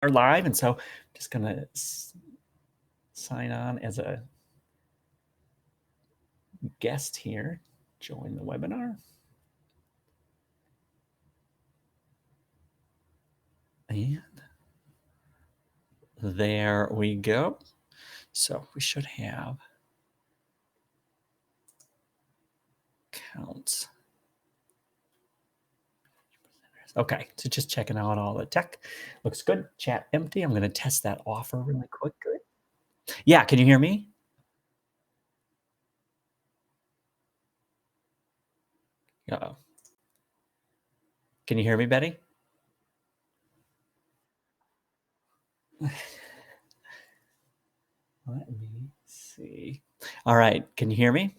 live, and so I'm just going to sign on as a guest here, join the webinar. And there we go. So we should have counts. Okay, so just checking out all the tech. Looks good. Chat empty. I'm going to test that offer really quickly. Yeah, can you hear me? Uh-oh. Can you hear me, Betty? Let me see. All right, can you hear me?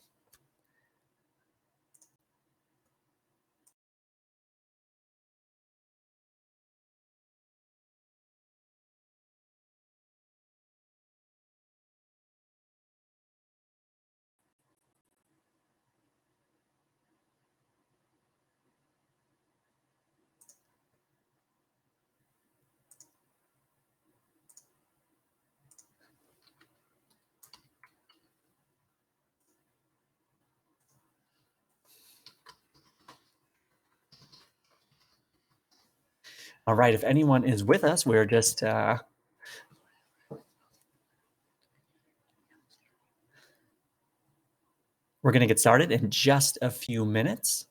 All right, if anyone is with us, we're just we're going to get started in just a few minutes.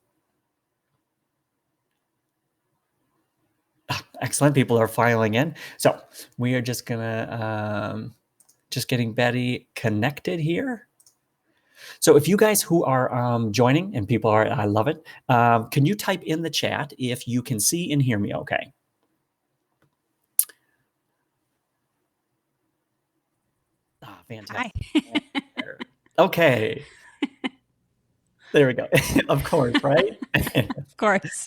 Excellent, people are filing in. So we are just gonna just getting Betty connected here. So if you guys who are joining, and people are, I love it, can you type in the chat if you can see and hear me okay? Ah, fantastic. Hi. Okay. There we go. Of course, right? Of course.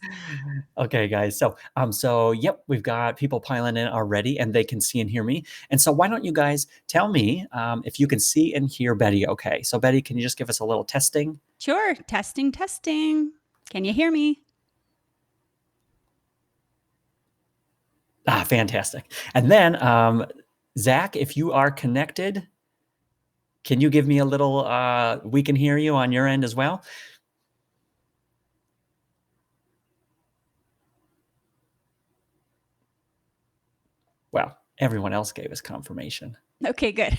Okay, guys. So yep, we've got people piling in already, and they can see and hear me. And so why don't you guys tell me if you can see and hear Betty okay? So Betty, can you just give us a little testing? Sure. Testing. Can you hear me? Ah, fantastic. And then Zach, if you are connected, can you give me a little, we can hear you on your end as well? Well, everyone else gave us confirmation. Okay, good.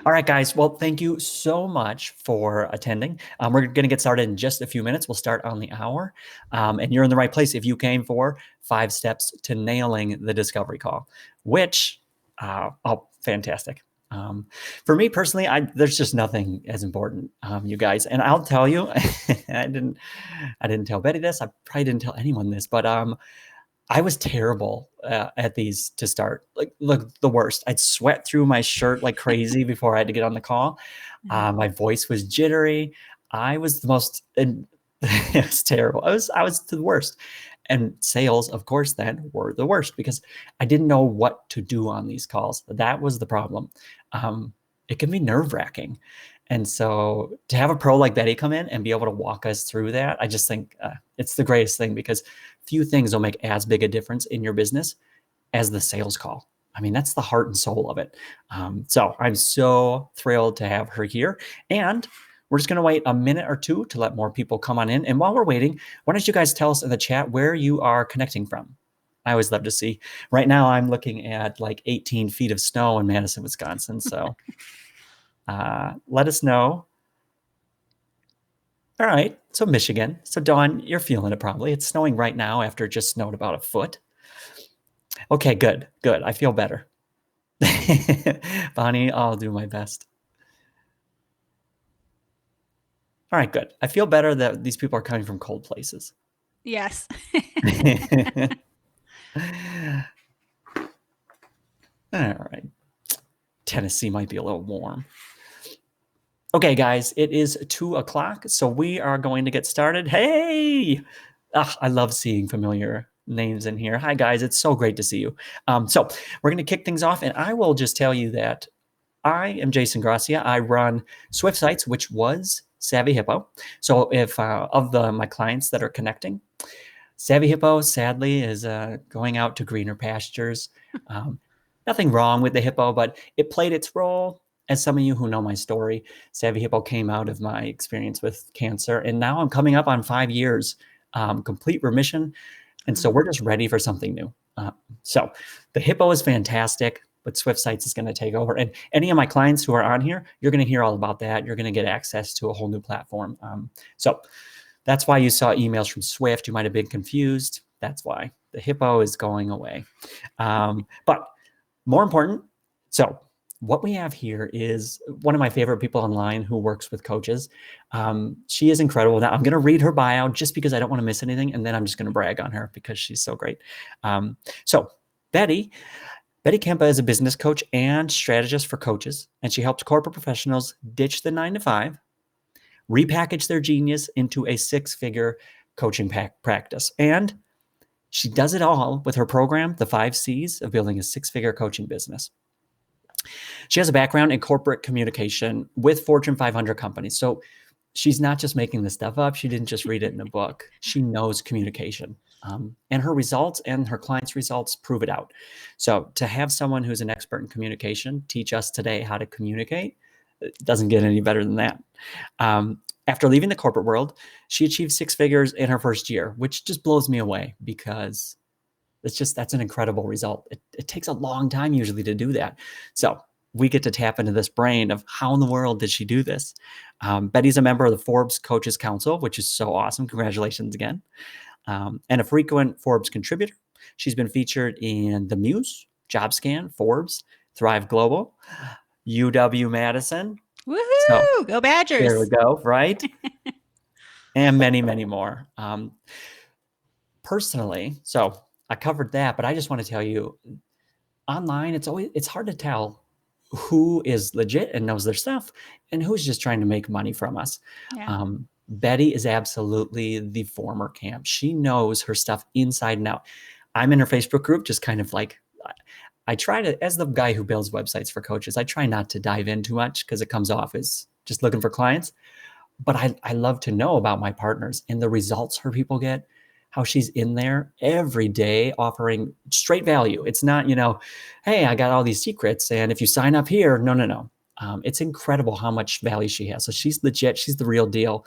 All right, guys. Well, thank you so much for attending. We're going to get started in just a few minutes. We'll start on the hour. And you're in the right place if you came for 5 steps to nailing the discovery call, which, oh, fantastic. For me personally, there's just nothing as important, you guys. And I'll tell you, I didn't tell Betty this. I probably didn't tell anyone this, but I was terrible at these to start. Like, look, the worst. I'd sweat through my shirt like crazy before I had to get on the call. My voice was jittery. I was the most. It was terrible. I was the worst. And sales, of course, then were the worst because I didn't know what to do on these calls. That was the problem. It can be nerve-wracking. And so to have a pro like Betty come in and be able to walk us through that, I just think it's the greatest thing because few things will make as big a difference in your business as the sales call. I mean, that's the heart and soul of it. So I'm so thrilled to have her here. And we're just going to wait a minute or two to let more people come on in. And while we're waiting, why don't you guys tell us in the chat where you are connecting from? I always love to see. Right now, I'm looking at like 18 feet of snow in Madison, Wisconsin. So let us know. All right, so Michigan. So Dawn, you're feeling it probably. It's snowing right now after it just snowed about a foot. Okay, good. I feel better. Bonnie, I'll do my best. All right, good. I feel better that these people are coming from cold places. Yes. All right. Tennessee might be a little warm. Okay, guys, it is 2:00, so we are going to get started. Hey! I love seeing familiar names in here. Hi, guys. It's so great to see you. So we're going to kick things off, and I will just tell you that I am Jason Gracia. I run Swift Sites, which was Savvy Hippo. So if of my clients that are connecting, Savvy Hippo, sadly, is going out to greener pastures. Um, Nothing wrong with the hippo, but it played its role. As some of you who know my story, Savvy Hippo came out of my experience with cancer, and now I'm coming up on 5 years, complete remission. And so we're just ready for something new. So the hippo is fantastic, but Swift Sites is going to take over. And any of my clients who are on here, you're going to hear all about that. You're going to get access to a whole new platform. So that's why you saw emails from Swift. You might have been confused. That's why the hippo is going away. But more important, so what we have here is one of my favorite people online who works with coaches. She is incredible. Now I'm going to read her bio just because I don't want to miss anything. And then I'm just going to brag on her because she's so great. So Betty Kempa is a business coach and strategist for coaches, and she helps corporate professionals ditch the 9-to-5, repackage their genius into a 6-figure coaching practice. And she does it all with her program, the 5 C's of building a 6-figure coaching business. She has a background in corporate communication with Fortune 500 companies. So she's not just making this stuff up. She didn't just read it in a book. She knows communication. And her results and her clients' results prove it out. So to have someone who's an expert in communication teach us today how to communicate, it doesn't get any better than that. After leaving the corporate world, she achieved 6 figures in her first year, which just blows me away because that's an incredible result. It takes a long time usually to do that. So we get to tap into this brain of how in the world did she do this? Betty's a member of the Forbes Coaches Council, which is so awesome. Congratulations again. And a frequent Forbes contributor. She's been featured in The Muse, JobScan, Forbes, Thrive Global, UW-Madison. Woohoo! So, go Badgers. There we go, right? And many, many more. Personally, so I covered that, but I just want to tell you, online, it's hard to tell who is legit and knows their stuff and who's just trying to make money from us. Yeah. Betty is absolutely the former camp. She knows her stuff inside and out. I'm in her Facebook group, just kind of like, I try to, as the guy who builds websites for coaches, I try not to dive in too much because it comes off as just looking for clients. But I love to know about my partners and the results her people get, how she's in there every day offering straight value. It's not, hey, I got all these secrets, and if you sign up here, no. It's incredible how much value she has. So she's legit. She's the real deal.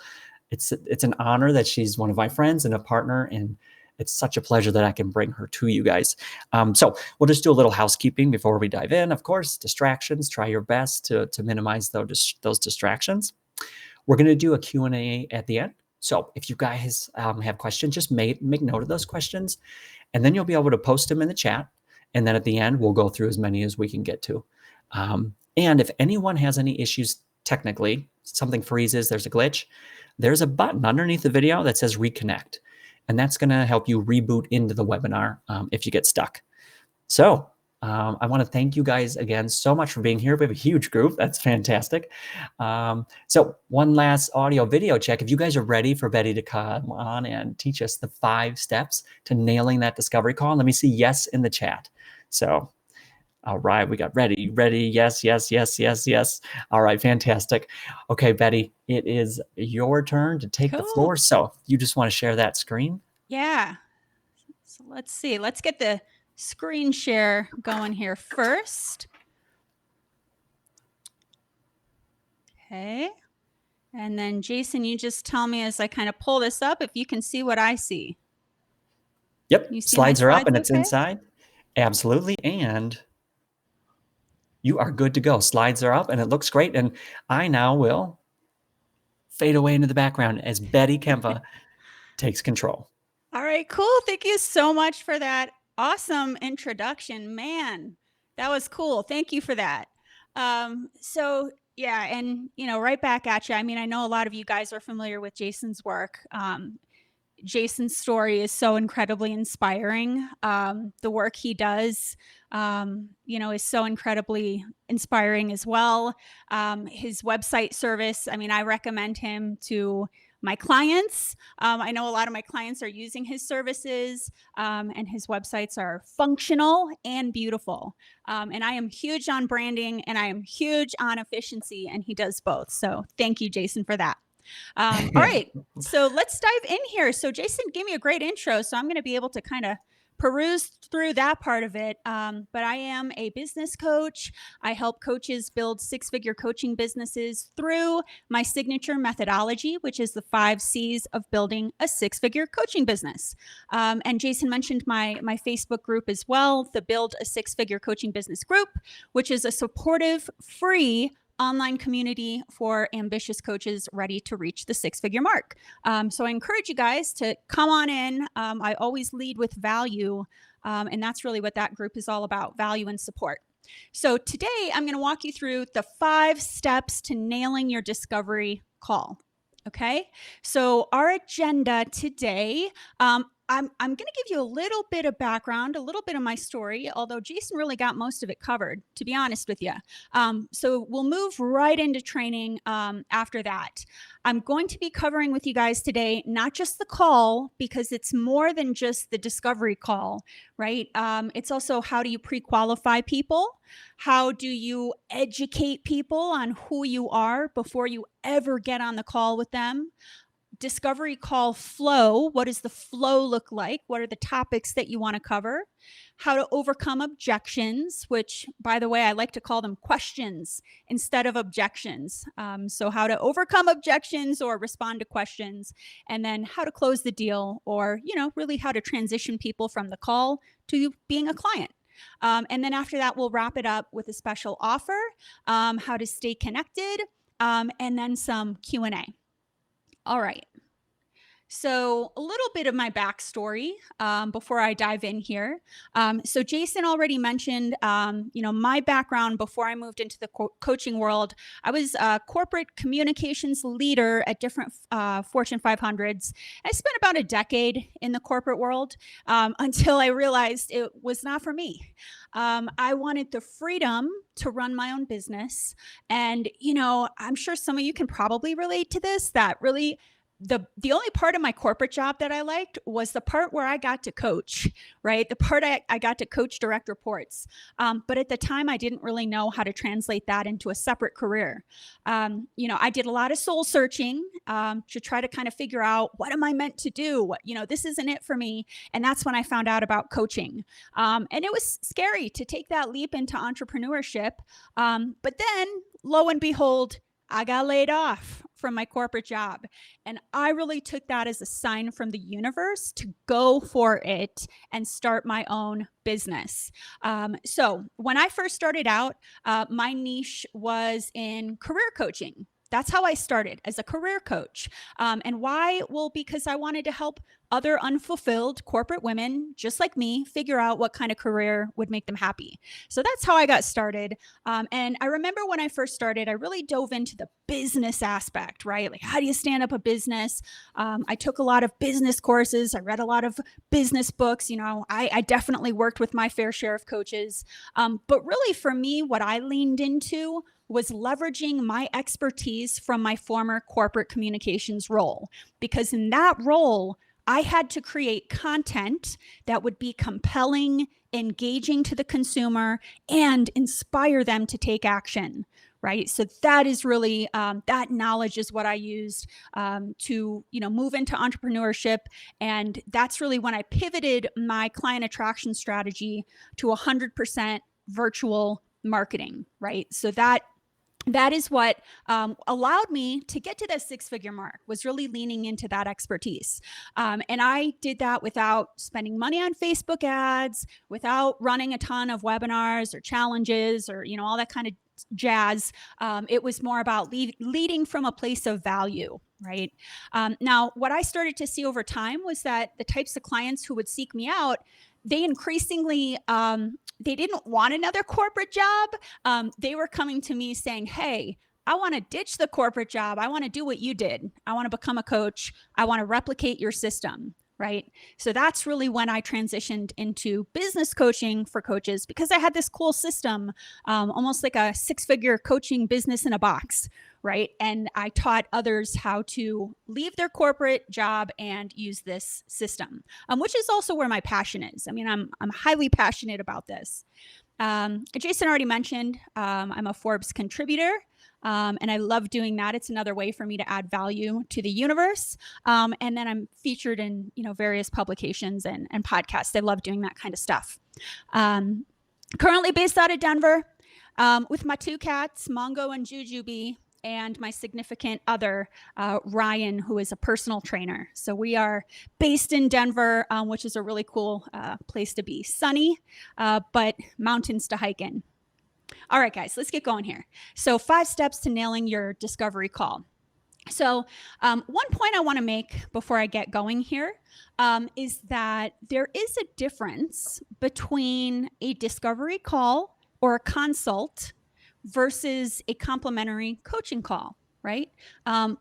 It's an honor that she's one of my friends and a partner, and it's such a pleasure that I can bring her to you guys. So we'll just do a little housekeeping before we dive in. Of course, distractions. Try your best to minimize those distractions. We're going to do a Q&A at the end. So if you guys have questions, just make note of those questions, and then you'll be able to post them in the chat. And then at the end, we'll go through as many as we can get to. And if anyone has any issues technically, something freezes, there's a glitch, there's a button underneath the video that says reconnect. And that's going to help you reboot into the webinar if you get stuck. So I want to thank you guys again so much for being here. We have a huge group. That's fantastic. So one last audio video check. If you guys are ready for Betty to come on and teach us the 5 steps to nailing that discovery call, let me see yes in the chat. So, all right, we got ready. Yes. All right, fantastic. Okay, Betty, it is your turn to take the floor. So you just want to share that screen? Yeah. So let's see. Let's get the screen share going here first. Okay. And then Jason, you just tell me as I kind of pull this up if you can see what I see. Yep. Slides are up and it's inside. Absolutely. And you are good to go. Slides are up and it looks great. And I now will fade away into the background as Betty Kempa takes control. All right, cool. Thank you so much for that awesome introduction. Man, that was cool. Thank you for that. So yeah, and right back at you. I mean, I know a lot of you guys are familiar with Jason's work. Jason's story is so incredibly inspiring. The work he does, is so incredibly inspiring as well. His website service, I mean, I recommend him to my clients. I know a lot of my clients are using his services, and his websites are functional and beautiful. And I am huge on branding and I am huge on efficiency, and he does both. So thank you, Jason, for that. All right. So let's dive in here. So Jason gave me a great intro. So I'm going to be able to kind of peruse through that part of it. But I am a business coach. I help coaches build six-figure coaching businesses through my signature methodology, which is the 5 C's of building a six-figure coaching business. And Jason mentioned my Facebook group as well, the Build a Six-Figure Coaching Business group, which is a supportive, free online community for ambitious coaches ready to reach the six-figure mark. So I encourage you guys to come on in. I always lead with value, and that's really what that group is all about, value and support. So today I'm going to walk you through the 5 steps to nailing your discovery call. Okay, so our agenda today, I'm going to give you a little bit of background, a little bit of my story, although Jason really got most of it covered, to be honest with you. So we'll move right into training after that. I'm going to be covering with you guys today, not just the call, because it's more than just the discovery call, right? It's also how do you pre-qualify people? How do you educate people on who you are before you ever get on the call with them? Discovery call flow. What does the flow look like? What are the topics that you want to cover? How to overcome objections, which, by the way, I like to call them questions instead of objections. So how to overcome objections or respond to questions, and then how to close the deal, or, really how to transition people from the call to being a client. And then after that, we'll wrap it up with a special offer, how to stay connected, and then some Q&A. All right. So a little bit of my backstory before I dive in here. So Jason already mentioned, my background before I moved into the coaching world. I was a corporate communications leader at different Fortune 500s. I spent about a decade in the corporate world until I realized it was not for me. I wanted the freedom to run my own business. And, I'm sure some of you can probably relate to this, that really the only part of my corporate job that I liked was the part where I got to coach, right? The part I got to coach direct reports. But at the time, I didn't really know how to translate that into a separate career. I did a lot of soul searching to try to kind of figure out, what am I meant to do? This isn't it for me. And that's when I found out about coaching. And it was scary to take that leap into entrepreneurship. But then, lo and behold, I got laid off from my corporate job. And I really took that as a sign from the universe to go for it and start my own business. So when I first started out, my niche was in career coaching. That's how I started, as a career coach. And why? Well, because I wanted to help other unfulfilled corporate women just like me figure out what kind of career would make them happy. So that's how I got started. And I remember when I first started, I really dove into the business aspect, right? Like, how do you stand up a business? I took a lot of business courses. I read a lot of business books. I definitely worked with my fair share of coaches. But really, for me, what I leaned into was leveraging my expertise from my former corporate communications role. Because in that role, I had to create content that would be compelling, engaging to the consumer, and inspire them to take action, right? So that is really, that knowledge is what I used to, move into entrepreneurship. And that's really when I pivoted my client attraction strategy to 100% virtual marketing, right? So that is what allowed me to get to that six-figure mark, was really leaning into that expertise. And I did that without spending money on Facebook ads, without running a ton of webinars or challenges or, all that kind of jazz. It was more about leading from a place of value, right? Now, what I started to see over time was that the types of clients who would seek me out, they increasingly, they didn't want another corporate job. They were coming to me saying, hey, I want to ditch the corporate job. I want to do what you did. I want to become a coach. I want to replicate your system, right? So that's really when I transitioned into business coaching for coaches, because I had this cool system, almost like a six-figure coaching business in a box, right? And I taught others how to leave their corporate job and use this system, which is also where my passion is. I mean, I'm highly passionate about this. Jason already mentioned, I'm a Forbes contributor. And I love doing that. It's another way for me to add value to the universe. And then I'm featured in, various publications and podcasts. I love doing that kind of stuff. Currently based out of Denver, with my two cats, Mongo and Jujubee, and my significant other, Ryan, who is a personal trainer. So we are based in Denver, which is a really cool place to be. Sunny, but mountains to hike in. All right, guys, let's get going here. So 5 steps to nailing your discovery call. So one point I want to make before I get going here is that there is a difference between a discovery call or a consult versus a complimentary coaching call, right?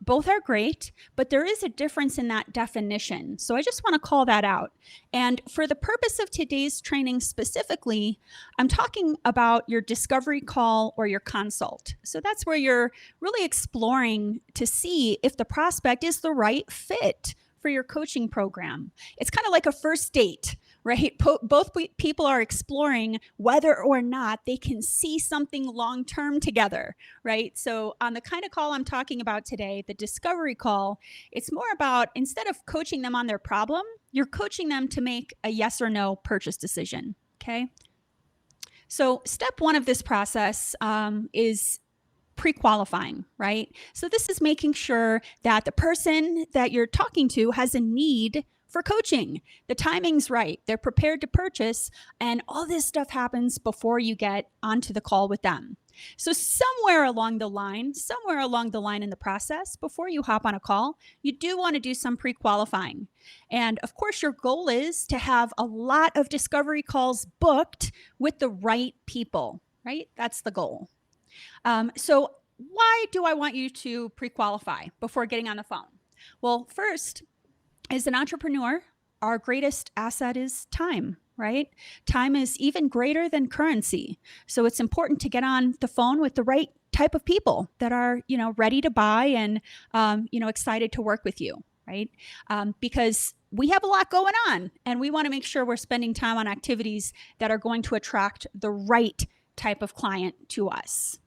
Both are great, but there is a difference in that definition. So I just want to call that out. And for the purpose of today's training specifically, I'm talking about your discovery call or your consult. So that's where you're really exploring to see if the prospect is the right fit for your coaching program. It's kind of like a first date, right? Both people are exploring whether or not they can see something long-term together, right? So on the kind of call I'm talking about today, the discovery call, it's more about, instead of coaching them on their problem, you're coaching them to make a yes or no purchase decision, okay? So step 1 of this process is pre-qualifying, right? So this is making sure that the person that you're talking to has a need for coaching. The timing's right. They're prepared to purchase, and all this stuff happens before you get onto the call with them. So somewhere along the line in the process, before you hop on a call, you do want to do some pre-qualifying. And of course, your goal is to have a lot of discovery calls booked with the right people, right? That's the goal. So why do I want you to pre-qualify before getting on the phone? Well, first, as an entrepreneur, our greatest asset is time, right? Time is even greater than currency. So it's important to get on the phone with the right type of people that are, ready to buy and, excited to work with you, right? Because we have a lot going on, and we want to make sure we're spending time on activities that are going to attract the right type of client to us.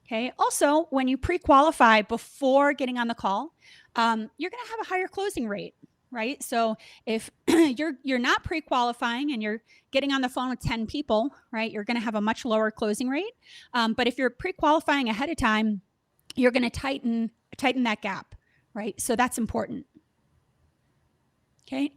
Okay. Also, when you pre-qualify before getting on the call, you're going to have a higher closing rate, right? So if you're not pre-qualifying and you're getting on the phone with 10 people, right, you're going to have a much lower closing rate. But if you're pre-qualifying ahead of time, you're going to tighten that gap, right? So that's important. Okay.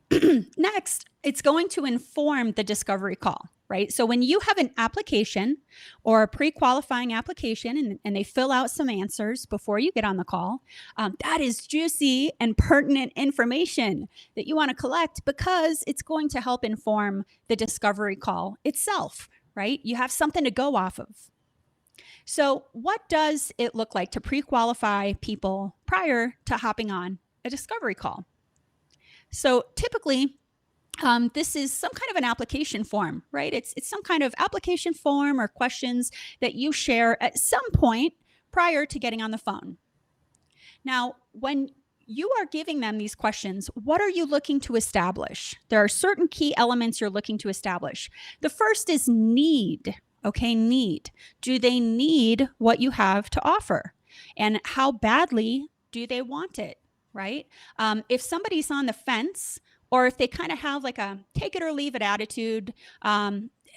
Next, it's going to inform the discovery call, right? So when you have an application or a pre-qualifying application and they fill out some answers before you get on the call, that is juicy and pertinent information that you want to collect, because it's going to help inform the discovery call itself, right? You have something to go off of. So what does it look like to pre-qualify people prior to hopping on a discovery call? So typically, this is some kind of an application form, right? It's some kind of application form or questions that you share at some point prior to getting on the phone. Now, when you are giving them these questions, what are you looking to establish? There are certain key elements you're looking to establish. The first is need, okay? Need. Do they need what you have to offer? And how badly do they want it, right? If somebody's on the fence, or if they kind of have like a take it or leave it attitude,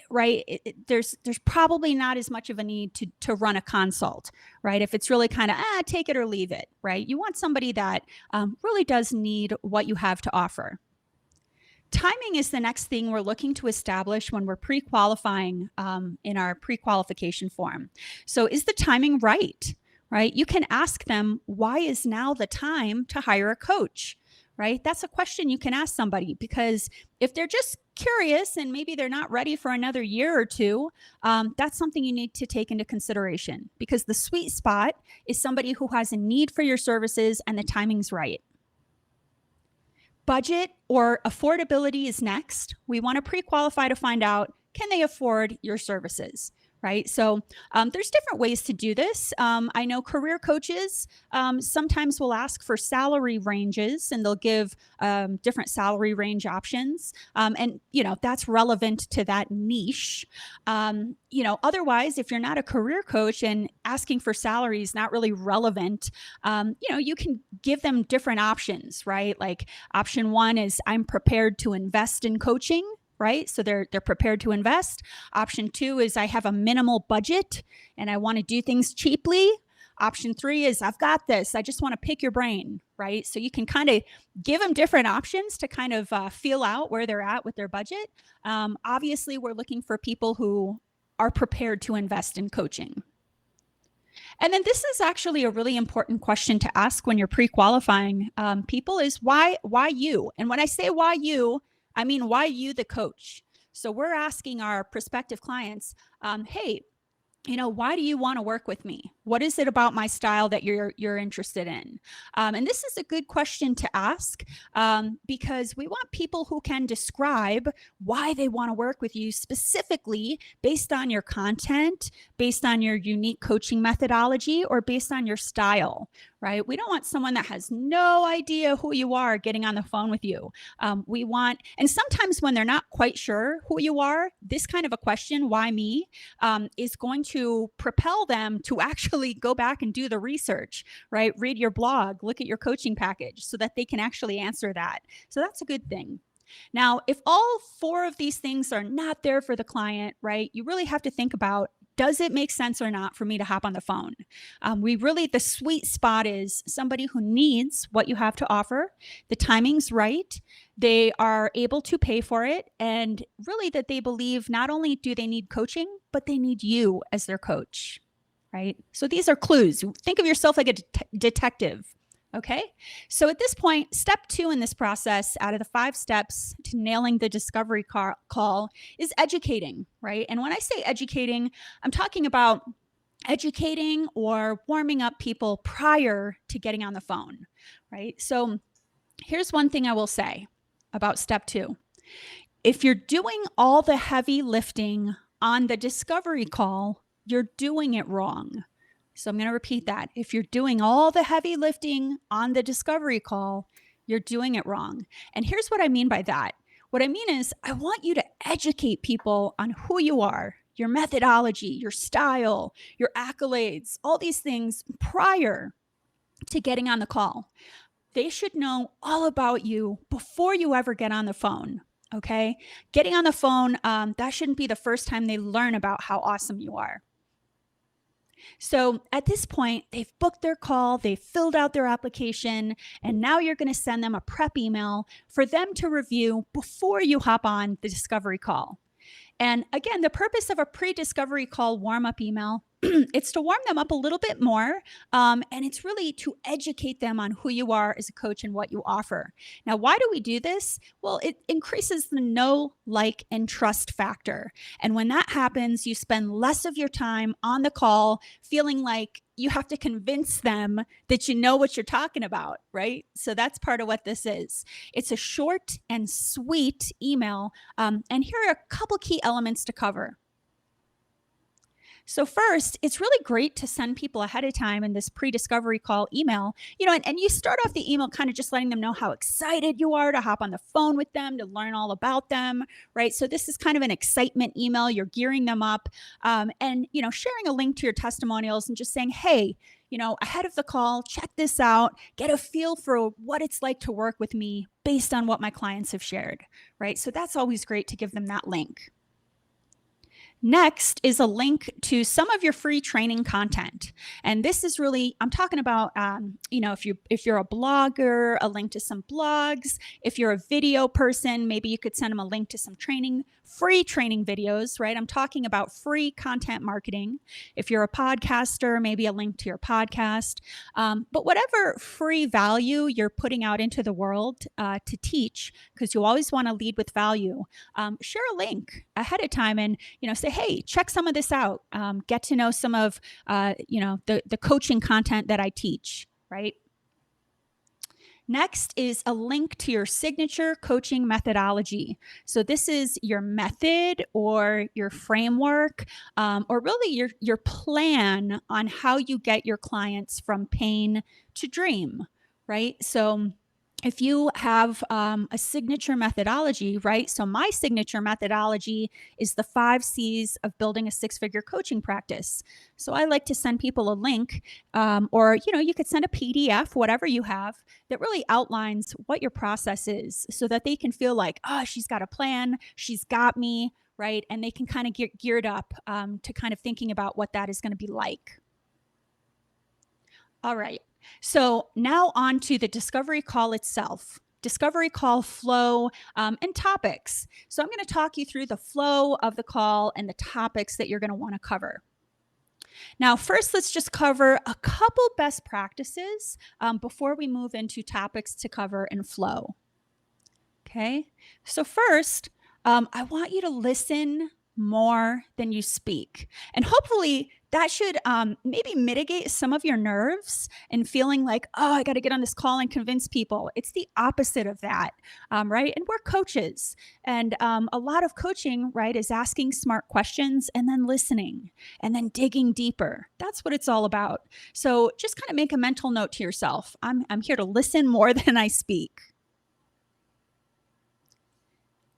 right? There's probably not as much of a need to run a consult, right? If it's really kind of take it or leave it, right? You want somebody that really does need what you have to offer. Timing is the next thing we're looking to establish when we're pre-qualifying in our pre-qualification form. So is the timing right? Right? You can ask them, why is now the time to hire a coach? Right? That's a question you can ask somebody, because if they're just curious and maybe they're not ready for another year or two, that's something you need to take into consideration, because the sweet spot is somebody who has a need for your services and the timing's right. Budget or affordability is next. We want to pre-qualify to find out, can they afford your services? right? So there's different ways to do this. I know career coaches sometimes will ask for salary ranges, and they'll give different salary range options. And, that's relevant to that niche. Otherwise, if you're not a career coach and asking for salary is not really relevant, you can give them different options, right? Like option one is I'm prepared to invest in coaching. Right? So they're prepared to invest. Option two is I have a minimal budget and I want to do things cheaply. Option three is I've got this. I just want to pick your brain, right? So you can kind of give them different options to kind of feel out where they're at with their budget. Obviously, we're looking for people who are prepared to invest in coaching. And then this is actually a really important question to ask when you're pre-qualifying people is why you? And when I say why you, I mean, why you, the coach? So we're asking our prospective clients, hey, why do you want to work with me? What is it about my style that you're interested in? And this is a good question to ask because we want people who can describe why they want to work with you specifically based on your content, based on your unique coaching methodology, or based on your style, right? We don't want someone that has no idea who you are getting on the phone with you. And sometimes when they're not quite sure who you are, this kind of a question, why me, is going to propel them to actually go back and do the research, right? Read your blog, look at your coaching package so that they can actually answer that. So that's a good thing. Now, if all four of these things are not there for the client, right, you really have to think about, does it make sense or not for me to hop on the phone? The sweet spot is somebody who needs what you have to offer, the timing's right, they are able to pay for it, and really that they believe not only do they need coaching, but they need you as their coach, right? So these are clues. Think of yourself like a detective. Okay. So at this point, step 2 in this process out of the 5 steps to nailing the discovery call is educating, right? And when I say educating, I'm talking about educating or warming up people prior to getting on the phone, right? So here's one thing I will say about step 2. If you're doing all the heavy lifting on the discovery call, you're doing it wrong. So I'm going to repeat that. If you're doing all the heavy lifting on the discovery call, you're doing it wrong. And here's what I mean by that. What I mean is I want you to educate people on who you are, your methodology, your style, your accolades, all these things prior to getting on the call. They should know all about you before you ever get on the phone. Okay? Getting on the phone, that shouldn't be the first time they learn about how awesome you are. So at this point, they've booked their call, they've filled out their application, and now you're going to send them a prep email for them to review before you hop on the discovery call. And again, the purpose of a pre-discovery call warm-up email, it's to warm them up a little bit more, and it's really to educate them on who you are as a coach and what you offer. Now, why do we do this? Well, it increases the know, like, and trust factor. And when that happens, you spend less of your time on the call feeling like you have to convince them that you know what you're talking about, right? So that's part of what this is. It's a short and sweet email. And here are a couple key elements to cover. So first, it's really great to send people ahead of time in this pre-discovery call email, and you start off the email kind of just letting them know how excited you are to hop on the phone with them, to learn all about them, right? So this is kind of an excitement email. You're gearing them up and, sharing a link to your testimonials and just saying, hey, ahead of the call, check this out, get a feel for what it's like to work with me based on what my clients have shared, right? So that's always great to give them that link. Next is a link to some of your free training content. And this is really, I'm talking about, if you're a blogger, a link to some blogs. If you're a video person, maybe you could send them a link to some free training videos, right? I'm talking about free content marketing. If you're a podcaster, maybe a link to your podcast. But whatever free value you're putting out into the world to teach, because you always want to lead with value, share a link ahead of time and, say, hey, check some of this out. Get to know some of, the coaching content that I teach, right? Next is a link to your signature coaching methodology. So this is your method or your framework, or really your plan on how you get your clients from pain to dream, right? So if you have a signature methodology, right? So my signature methodology is the 5 C's of building a 6-figure coaching practice. So I like to send people a link, or you could send a PDF, whatever you have, that really outlines what your process is, so that they can feel like, oh, she's got a plan, she's got me, right? And they can kind of get geared up to kind of thinking about what that is going to be like. All right. So now on to the discovery call itself. Discovery call flow and topics. So I'm going to talk you through the flow of the call and the topics that you're going to want to cover. Now, first, let's just cover a couple best practices before we move into topics to cover and flow. Okay. So first, I want you to listen more than you speak. And hopefully that should maybe mitigate some of your nerves and feeling like, oh, I got to get on this call and convince people. It's the opposite of that, right? And we're coaches. And a lot of coaching, right, is asking smart questions and then listening and then digging deeper. That's what it's all about. So just kind of make a mental note to yourself. I'm here to listen more than I speak.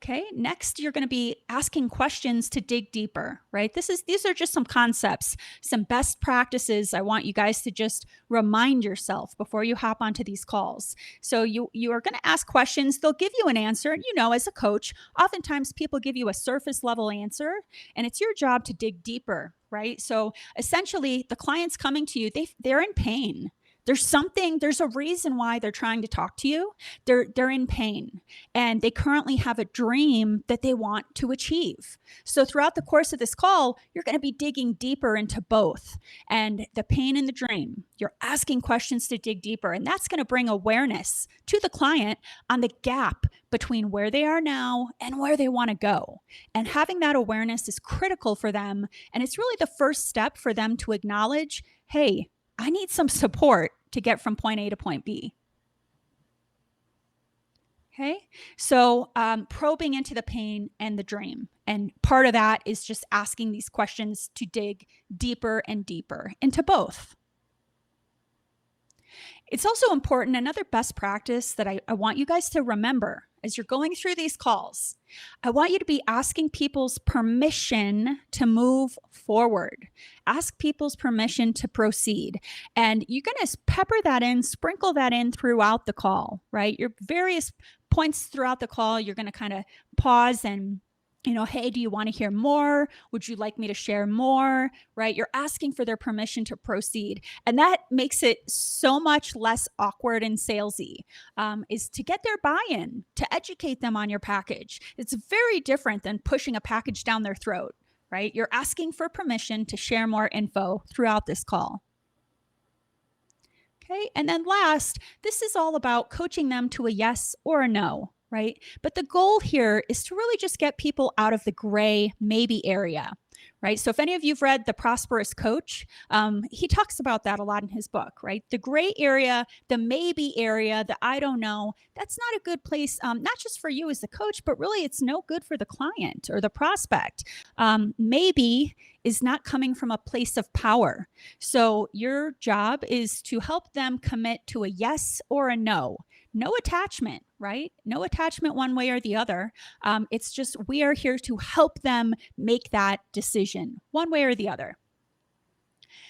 Okay, next you're going to be asking questions to dig deeper, right? These are just some concepts, some best practices I want you guys to just remind yourself before you hop onto these calls. So you are going to ask questions, they'll give you an answer, and as a coach, oftentimes people give you a surface level answer, and it's your job to dig deeper, right? So essentially the client's coming to you, they're in pain. There's a reason why they're trying to talk to you. They're in pain, and they currently have a dream that they want to achieve. So throughout the course of this call, you're going to be digging deeper into both, and the pain and the dream. You're asking questions to dig deeper, and that's going to bring awareness to the client on the gap between where they are now and where they want to go. And having that awareness is critical for them, and it's really the first step for them to acknowledge, hey, I need some support to get from point A to point B. Okay, so probing into the pain and the dream. And part of that is just asking these questions to dig deeper and deeper into both. It's also important, another best practice that I want you guys to remember as you're going through these calls, I want you to be asking people's permission to move forward. Ask people's permission to proceed. And you're going to pepper that in, sprinkle that in throughout the call, right? Your various points throughout the call, you're going to kind of pause and hey, do you want to hear more? Would you like me to share more? Right? You're asking for their permission to proceed. And that makes it so much less awkward and salesy, is to get their buy-in, to educate them on your package. It's very different than pushing a package down their throat, right? You're asking for permission to share more info throughout this call. Okay. And then last, this is all about coaching them to a yes or a no. Right? But the goal here is to really just get people out of the gray maybe area, right? So if any of you've read The Prosperous Coach, he talks about that a lot in his book, right? The gray area, the maybe area, the I don't know, that's not a good place, not just for you as the coach, but really it's no good for the client or the prospect. Maybe is not coming from a place of power. So your job is to help them commit to a yes or a no. No attachment, right? No attachment one way or the other. It's just we are here to help them make that decision one way or the other.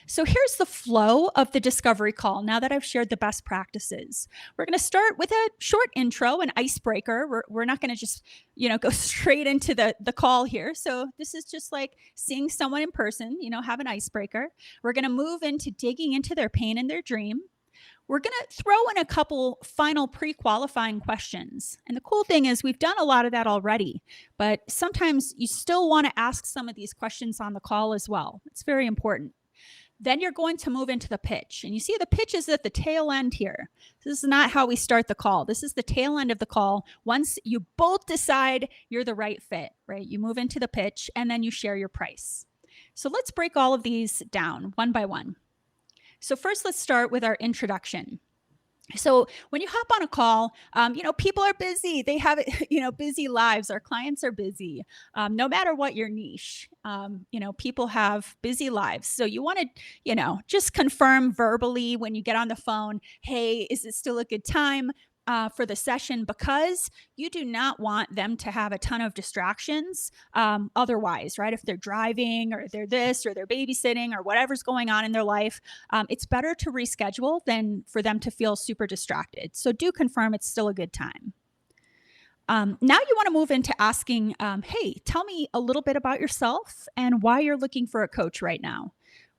So here's the flow of the discovery call now that I've shared the best practices. We're going to start with a short intro, an icebreaker. We're not going to just, go straight into the call here. So this is just like seeing someone in person, have an icebreaker. We're going to move into digging into their pain and their dream. We're going to throw in a couple final pre-qualifying questions. And the cool thing is we've done a lot of that already, but sometimes you still want to ask some of these questions on the call as well. It's very important. Then you're going to move into the pitch. And you see the pitch is at the tail end here. This is not how we start the call. This is the tail end of the call. Once you both decide you're the right fit, right? You move into the pitch and then you share your price. So let's break all of these down one by one. So first, let's start with our introduction. So when you hop on a call, people are busy. They have, busy lives. Our clients are busy. No matter what your niche, people have busy lives. So you want to, just confirm verbally when you get on the phone, hey, is it still a good time? For the session, because you do not want them to have a ton of distractions otherwise, right? If they're driving or they're this or they're babysitting or whatever's going on in their life, it's better to reschedule than for them to feel super distracted. So do confirm it's still a good time. Now you want to move into asking, hey, tell me a little bit about yourself and why you're looking for a coach right now.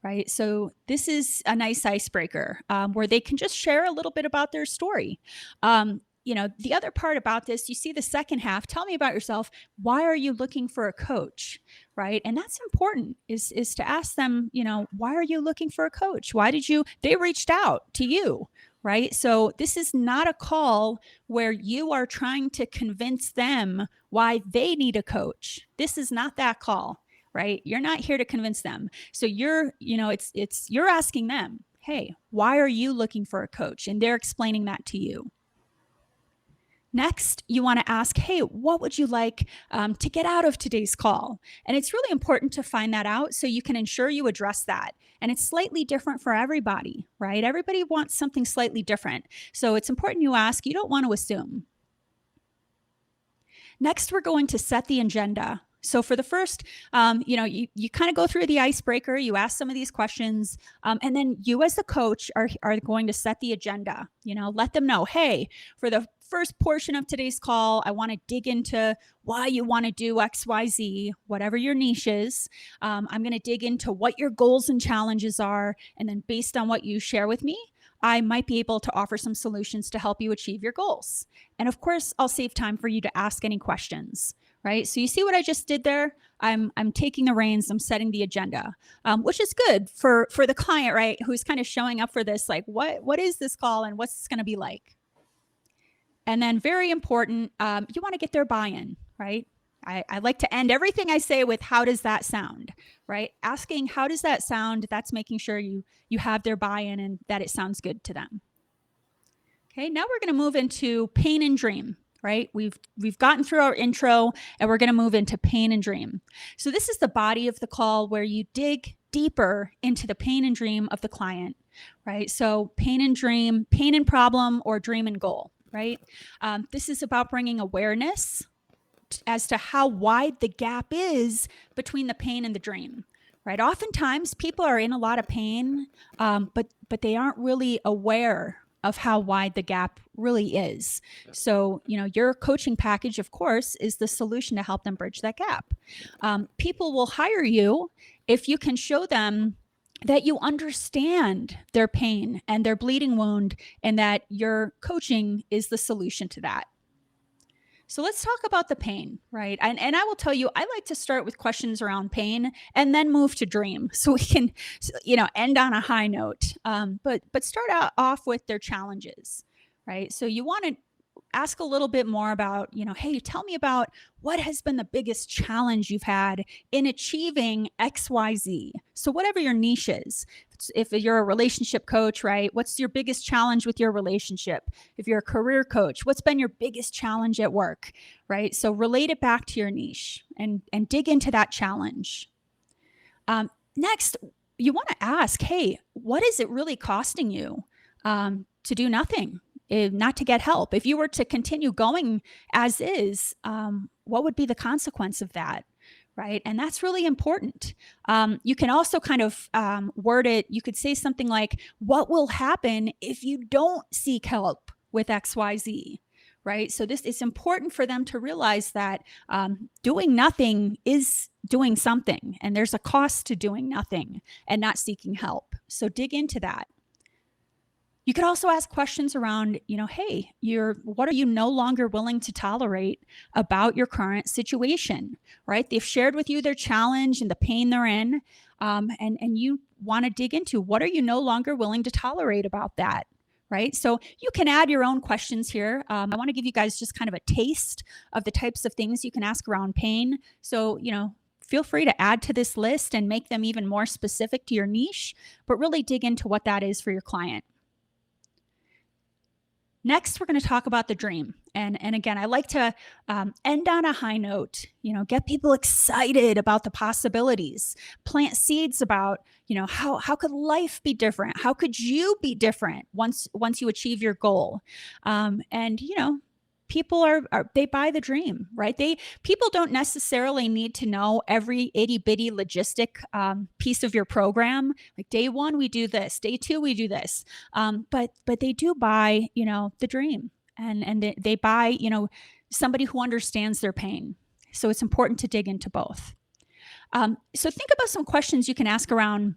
Right. So this is a nice icebreaker where they can just share a little bit about their story. The other part about this, you see the second half, tell me about yourself. Why are you looking for a coach? Right. And that's important is to ask them, why are you looking for a coach? They reached out to you. Right. So this is not a call where you are trying to convince them why they need a coach. This is not that call. Right? You're not here to convince them. So you're asking them, hey, why are you looking for a coach? And they're explaining that to you. Next, you want to ask, hey, what would you like to get out of today's call? And it's really important to find that out so you can ensure you address that. And it's slightly different for everybody, right? Everybody wants something slightly different. So it's important you ask. You don't want to assume. Next, we're going to set the agenda. So for the first, you kind of go through the icebreaker, you ask some of these questions, and then you as the coach are going to set the agenda, let them know, hey, for the first portion of today's call, I want to dig into why you want to do X, Y, Z, whatever your niche is. I'm going to dig into what your goals and challenges are. And then based on what you share with me, I might be able to offer some solutions to help you achieve your goals. And of course, I'll save time for you to ask any questions. Right. So you see what I just did there? I'm taking the reins. I'm setting the agenda, which is good for the client, right? Who's kind of showing up for this, like, what is this call and what's this going to be like? And then very important, you want to get their buy-in, right? I like to end everything I say with, how does that sound, right? Asking, how does that sound? That's making sure you have their buy-in and that it sounds good to them. Okay, now we're going to move into pain and dream. Right? We've gotten through our intro and we're going to move into pain and dream. So this is the body of the call where you dig deeper into the pain and dream of the client, right? So pain and dream, pain and problem, or dream and goal, right? This is about bringing awareness as to how wide the gap is between the pain and the dream, right? Oftentimes people are in a lot of pain, but they aren't really aware of how wide the gap really is. So, your coaching package, of course, is the solution to help them bridge that gap. People will hire you if you can show them that you understand their pain and their bleeding wound and that your coaching is the solution to that. So let's talk about the pain, right? And I will tell you, I like to start with questions around pain and then move to dream so we can, end on a high note. But start out off with their challenges, right? So you want to ask a little bit more about, hey, tell me about what has been the biggest challenge you've had in achieving XYZ. So whatever your niche is, if you're a relationship coach, right? What's your biggest challenge with your relationship? If you're a career coach, what's been your biggest challenge at work, right? So relate it back to your niche and dig into that challenge. Next, you want to ask, hey, what is it really costing you to do nothing? Not to get help. If you were to continue going as is, what would be the consequence of that? Right. And that's really important. You can also kind of word it. You could say something like, what will happen if you don't seek help with XYZ? Right. So it's important for them to realize that doing nothing is doing something, and there's a cost to doing nothing and not seeking help. So dig into that. You could also ask questions around, hey, what are you no longer willing to tolerate about your current situation, right? They've shared with you their challenge and the pain they're in, and you want to dig into what are you no longer willing to tolerate about that, right? So you can add your own questions here. I want to give you guys just kind of a taste of the types of things you can ask around pain. So, feel free to add to this list and make them even more specific to your niche, but really dig into what that is for your client. Next, we're going to talk about the dream. And again, I like to end on a high note, get people excited about the possibilities, plant seeds about, how could life be different? How could you be different once you achieve your goal? And people are they buy the dream, right? People don't necessarily need to know every itty bitty logistic piece of your program. Like day one, we do this, day two, we do this. But they do buy, the dream, and they buy, somebody who understands their pain. So it's important to dig into both. So think about some questions you can ask around,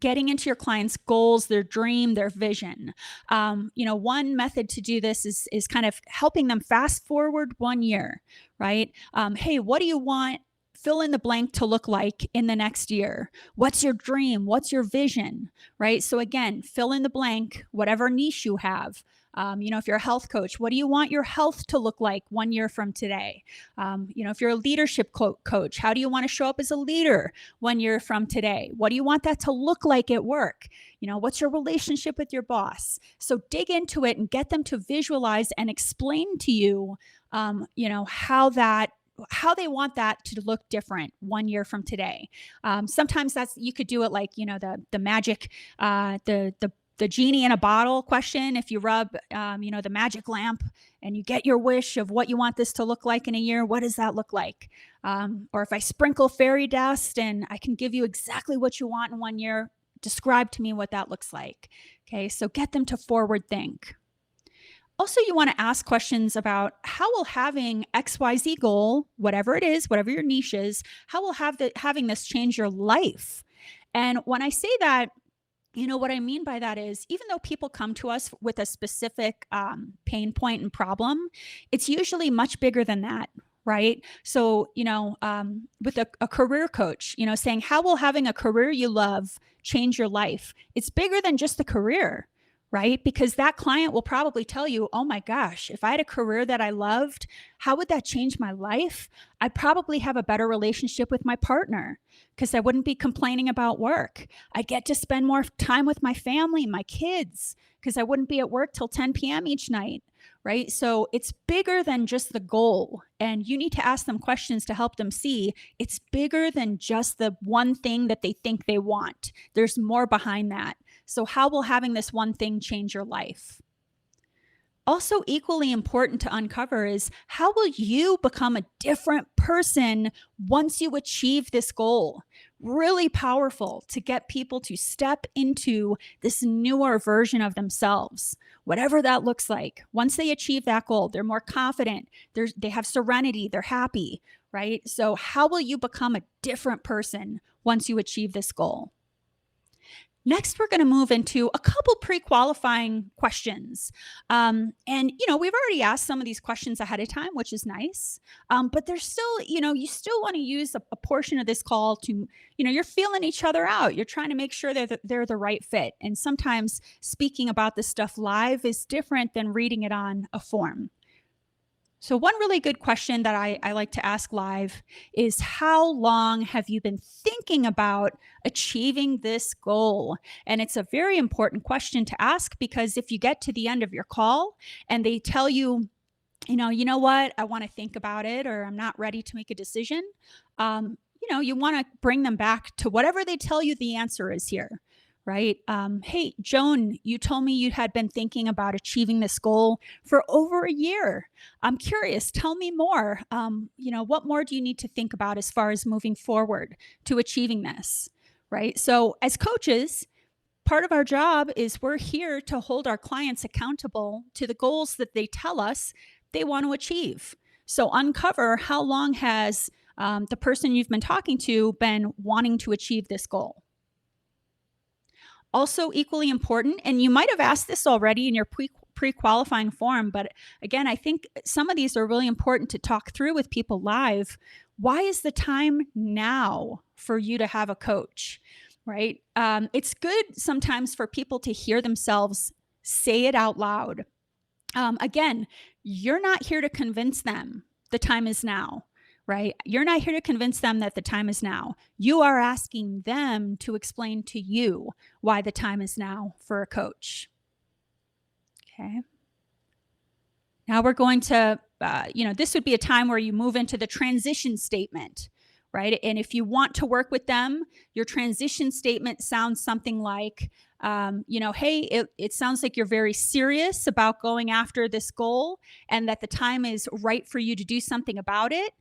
getting into your client's goals, their dream, their vision. One method to do this is kind of helping them fast forward 1 year, right? Hey, what do you want fill in the blank to look like in the next year? What's your dream? What's your vision, right? So again, fill in the blank, whatever niche you have. If you're a health coach, what do you want your health to look like 1 year from today? If you're a leadership coach, how do you want to show up as a leader 1 year from today? What do you want that to look like at work? What's your relationship with your boss? So dig into it and get them to visualize and explain to you, how they want that to look different 1 year from today. Sometimes you could do it like, the magic, the genie in a bottle question. If you rub, the magic lamp and you get your wish of what you want this to look like in a year, what does that look like? Or if I sprinkle fairy dust and I can give you exactly what you want in 1 year, describe to me what that looks like. Okay, so get them to forward think. Also, you want to ask questions about how will having XYZ goal, whatever it is, whatever your niche is, how will having this change your life? And when I say that, what I mean by that is, even though people come to us with a specific pain point and problem, it's usually much bigger than that, right? So, with a career coach, saying, how will having a career you love change your life? It's bigger than just the career, right? Because that client will probably tell you, oh my gosh, if I had a career that I loved, how would that change my life? I'd probably have a better relationship with my partner because I wouldn't be complaining about work. I'd get to spend more time with my family, my kids, because I wouldn't be at work till 10 p.m. each night, right? So it's bigger than just the goal. And you need to ask them questions to help them see it's bigger than just the one thing that they think they want. There's more behind that. So how will having this one thing change your life? Also equally important to uncover is, how will you become a different person once you achieve this goal? Really powerful to get people to step into this newer version of themselves, whatever that looks like. Once they achieve that goal, they're more confident, they have serenity, they're happy, right? So how will you become a different person once you achieve this goal? Next, we're going to move into a couple pre-qualifying questions. We've already asked some of these questions ahead of time, which is nice. But there's still, you still want to use a portion of this call to, you're feeling each other out. You're trying to make sure that they're the right fit. And sometimes speaking about this stuff live is different than reading it on a form. So one really good question that I like to ask live is, how long have you been thinking about achieving this goal? And it's a very important question to ask, because if you get to the end of your call and they tell you, you know what, I want to think about it, or I'm not ready to make a decision, you want to bring them back to whatever they tell you the answer is here. Right? Hey, Joan, you told me you had been thinking about achieving this goal for over a year. I'm curious, tell me more. What more do you need to think about as far as moving forward to achieving this? Right? So as coaches, part of our job is we're here to hold our clients accountable to the goals that they tell us they want to achieve. So uncover, how long has the person you've been talking to been wanting to achieve this goal? Also equally important, and you might have asked this already in your pre-qualifying form, but again, I think some of these are really important to talk through with people live. Why is the time now for you to have a coach, right? It's good sometimes for people to hear themselves say it out loud. Again, you're not here to convince them the time is now. Right? You're not here to convince them that the time is now. You are asking them to explain to you why the time is now for a coach. Okay. Now we're going to, this would be a time where you move into the transition statement, right? And if you want to work with them, your transition statement sounds something like, hey, it sounds like you're very serious about going after this goal and that the time is right for you to do something about it.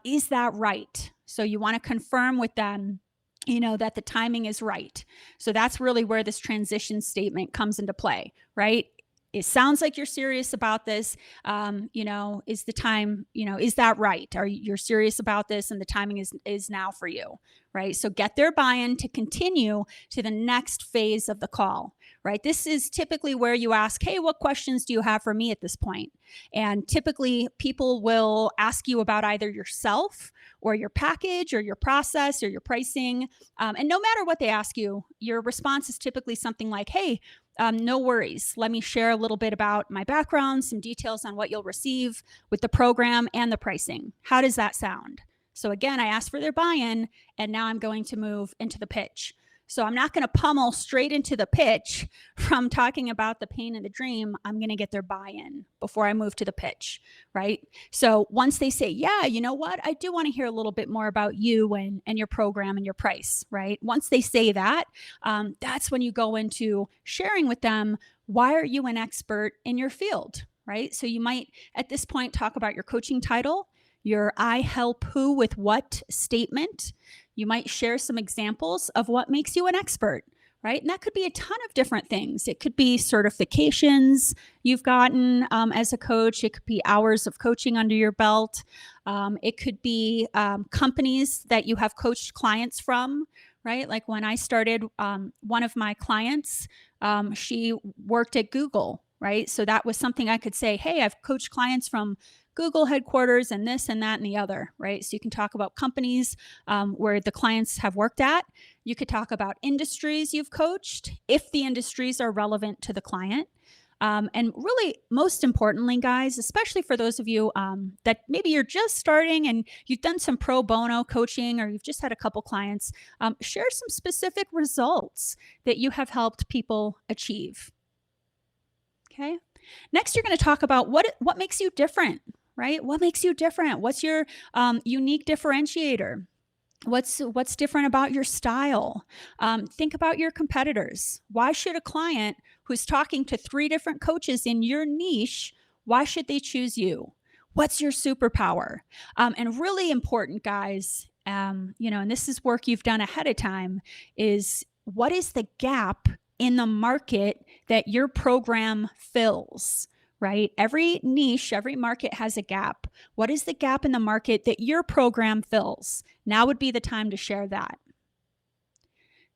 Is that right? So you want to confirm with them, that the timing is right. So that's really where this transition statement comes into play, right? It sounds like you're serious about this. Is the time, is that right? Are you're serious about this and the timing is now for you, right? So get their buy-in to continue to the next phase of the call, right? This is typically where you ask, hey, what questions do you have for me at this point? And typically people will ask you about either yourself or your package or your process or your pricing. And no matter what they ask you, your response is typically something like, hey, no worries. Let me share a little bit about my background, some details on what you'll receive with the program and the pricing. How does that sound? So again, I asked for their buy-in, and now I'm going to move into the pitch. So I'm not going to pummel straight into the pitch from talking about the pain and the dream. I'm going to get their buy-in before I move to the pitch, right? So once they say, yeah, you know what? I do want to hear a little bit more about you and your program and your price, right? Once they say that, that's when you go into sharing with them, why are you an expert in your field, right? So you might at this point talk about your coaching title, your I help who with what statement. You might share some examples of what makes you an expert, right? And that could be a ton of different things. It could be certifications you've gotten as a coach. It could be hours of coaching under your belt. It could be companies that you have coached clients from, right? Like when I started, one of my clients, she worked at Google, right? So that was something I could say, hey, I've coached clients from Google headquarters and this and that and the other, right? So you can talk about companies where the clients have worked at. You could talk about industries you've coached, if the industries are relevant to the client. And really, most importantly, guys, especially for those of you that maybe you're just starting and you've done some pro bono coaching or you've just had a couple clients, share some specific results that you have helped people achieve. Okay. Next, you're going to talk about what makes you different, right? What makes you different? What's your unique differentiator? What's different about your style? Think about your competitors. Why should a client who's talking to 3 different coaches in your niche, why should they choose you? What's your superpower? And really important, guys, and this is work you've done ahead of time, is what is the gap in the market that your program fills, right? Every niche, every market has a gap. What is the gap in the market that your program fills? Now would be the time to share that.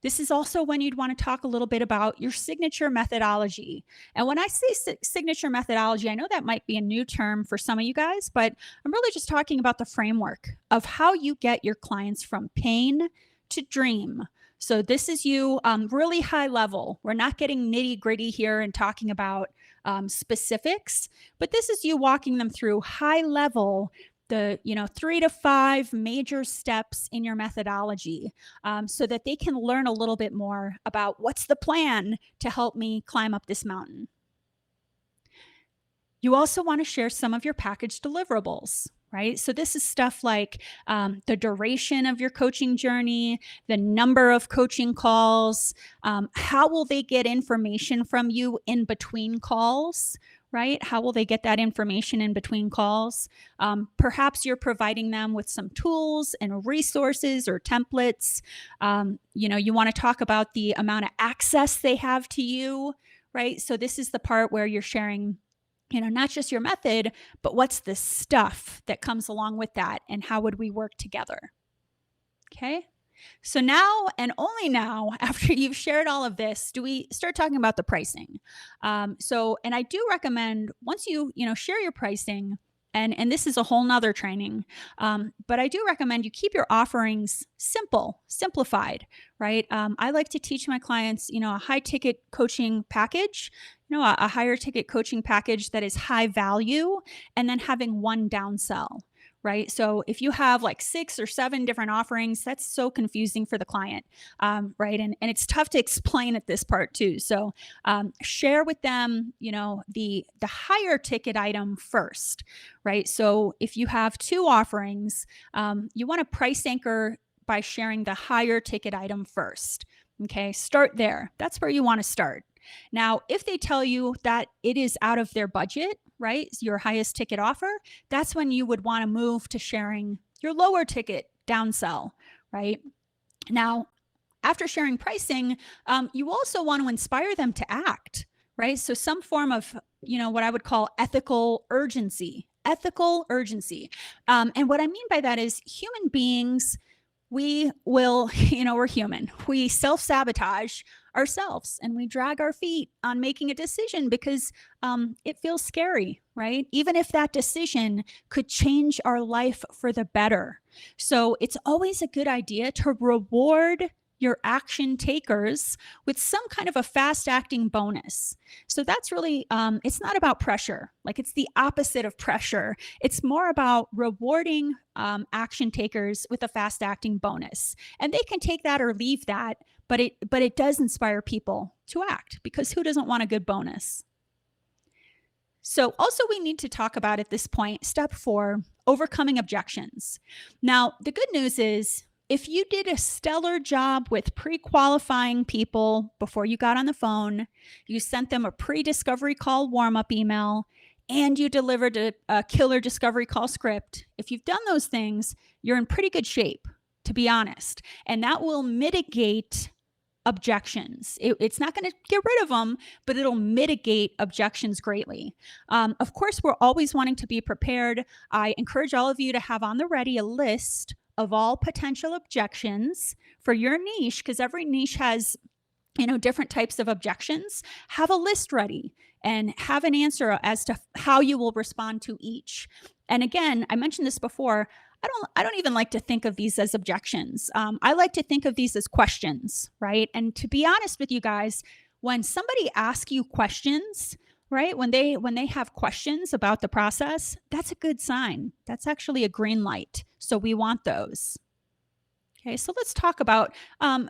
This is also when you'd want to talk a little bit about your signature methodology. And when I say signature methodology, I know that might be a new term for some of you guys, but I'm really just talking about the framework of how you get your clients from pain to dream. So this is you really high level. We're not getting nitty gritty here and talking about specifics, but this is you walking them through high level, the 3 to 5 major steps in your methodology so that they can learn a little bit more about what's the plan to help me climb up this mountain. You also want to share some of your package deliverables, right? So this is stuff like the duration of your coaching journey, the number of coaching calls, how will they get information from you in between calls, right? How will they get that information in between calls? Perhaps you're providing them with some tools and resources or templates. You want to talk about the amount of access they have to you, right? So this is the part where you're sharing not just your method, but what's the stuff that comes along with that and how would we work together? Okay. So now and only now, after you've shared all of this, do we start talking about the pricing. And I do recommend once you share your pricing, and this is a whole nother training, but I do recommend you keep your offerings simplified, right? I like to teach my clients, a high ticket coaching package, a higher ticket coaching package that is high value, and then having one downsell, right? So if you have like 6 or 7 different offerings, that's so confusing for the client, right? And it's tough to explain at this part too. So share with them, the higher ticket item first, right? So if you have 2 offerings, you want to price anchor by sharing the higher ticket item first. Okay, start there. That's where you want to start. Now, if they tell you that it is out of their budget, right, your highest ticket offer, that's when you would want to move to sharing your lower ticket downsell, right? Now, after sharing pricing, you also want to inspire them to act, right? So some form of, what I would call ethical urgency. Ethical urgency. And what I mean by that is human beings, we will, we're human. We self-sabotage ourselves and we drag our feet on making a decision because it feels scary, right? Even if that decision could change our life for the better. So it's always a good idea to reward your action takers with some kind of a fast acting bonus. So that's really, it's not about pressure. Like it's the opposite of pressure. It's more about rewarding action takers with a fast acting bonus. And they can take that or leave that, but it does inspire people to act because who doesn't want a good bonus? So also we need to talk about at this point, step 4, overcoming objections. Now, the good news is if you did a stellar job with pre-qualifying people before you got on the phone, you sent them a pre-discovery call warm-up email, and you delivered a killer discovery call script, if you've done those things, you're in pretty good shape, to be honest. And that will mitigate objections. It's not going to get rid of them, but it'll mitigate objections greatly. Of course, we're always wanting to be prepared. I encourage all of you to have on the ready a list of all potential objections for your niche, because every niche has different types of objections. Have a list ready and have an answer as to how you will respond to each. And again, I mentioned this before, I don't even like to think of these as objections. I like to think of these as questions, right? And to be honest with you guys, when somebody asks you questions, right, when they have questions about the process, that's a good sign. That's actually a green light. So we want those. Okay, so let's talk about, I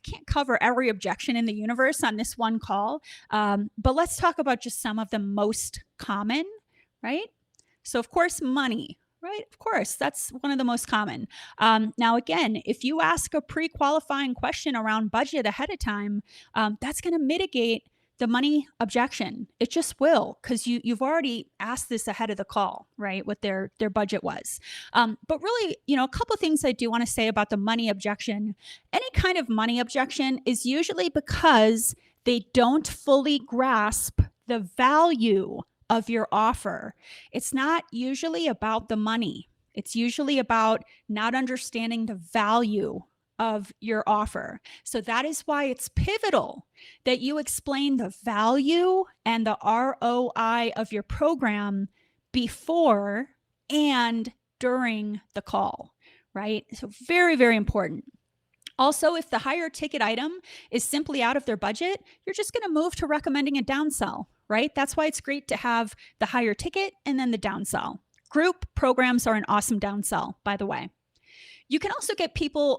can't cover every objection in the universe on this one call, but let's talk about just some of the most common, right? So of course, money, right? Of course, that's one of the most common. Now, again, if you ask a pre-qualifying question around budget ahead of time, that's going to mitigate the money objection. It just will, because you've already asked this ahead of the call, right? What their budget was. But really, a couple of things I do want to say about the money objection. Any kind of money objection is usually because they don't fully grasp the value of your offer. It's not usually about the money. It's usually about not understanding the value of your offer. So that is why it's pivotal that you explain the value and the ROI of your program before and during the call, right? So very, very important. Also, if the higher ticket item is simply out of their budget, you're just going to move to recommending a downsell, right? That's why it's great to have the higher ticket and then the downsell. Group programs are an awesome downsell, by the way. You can also get people,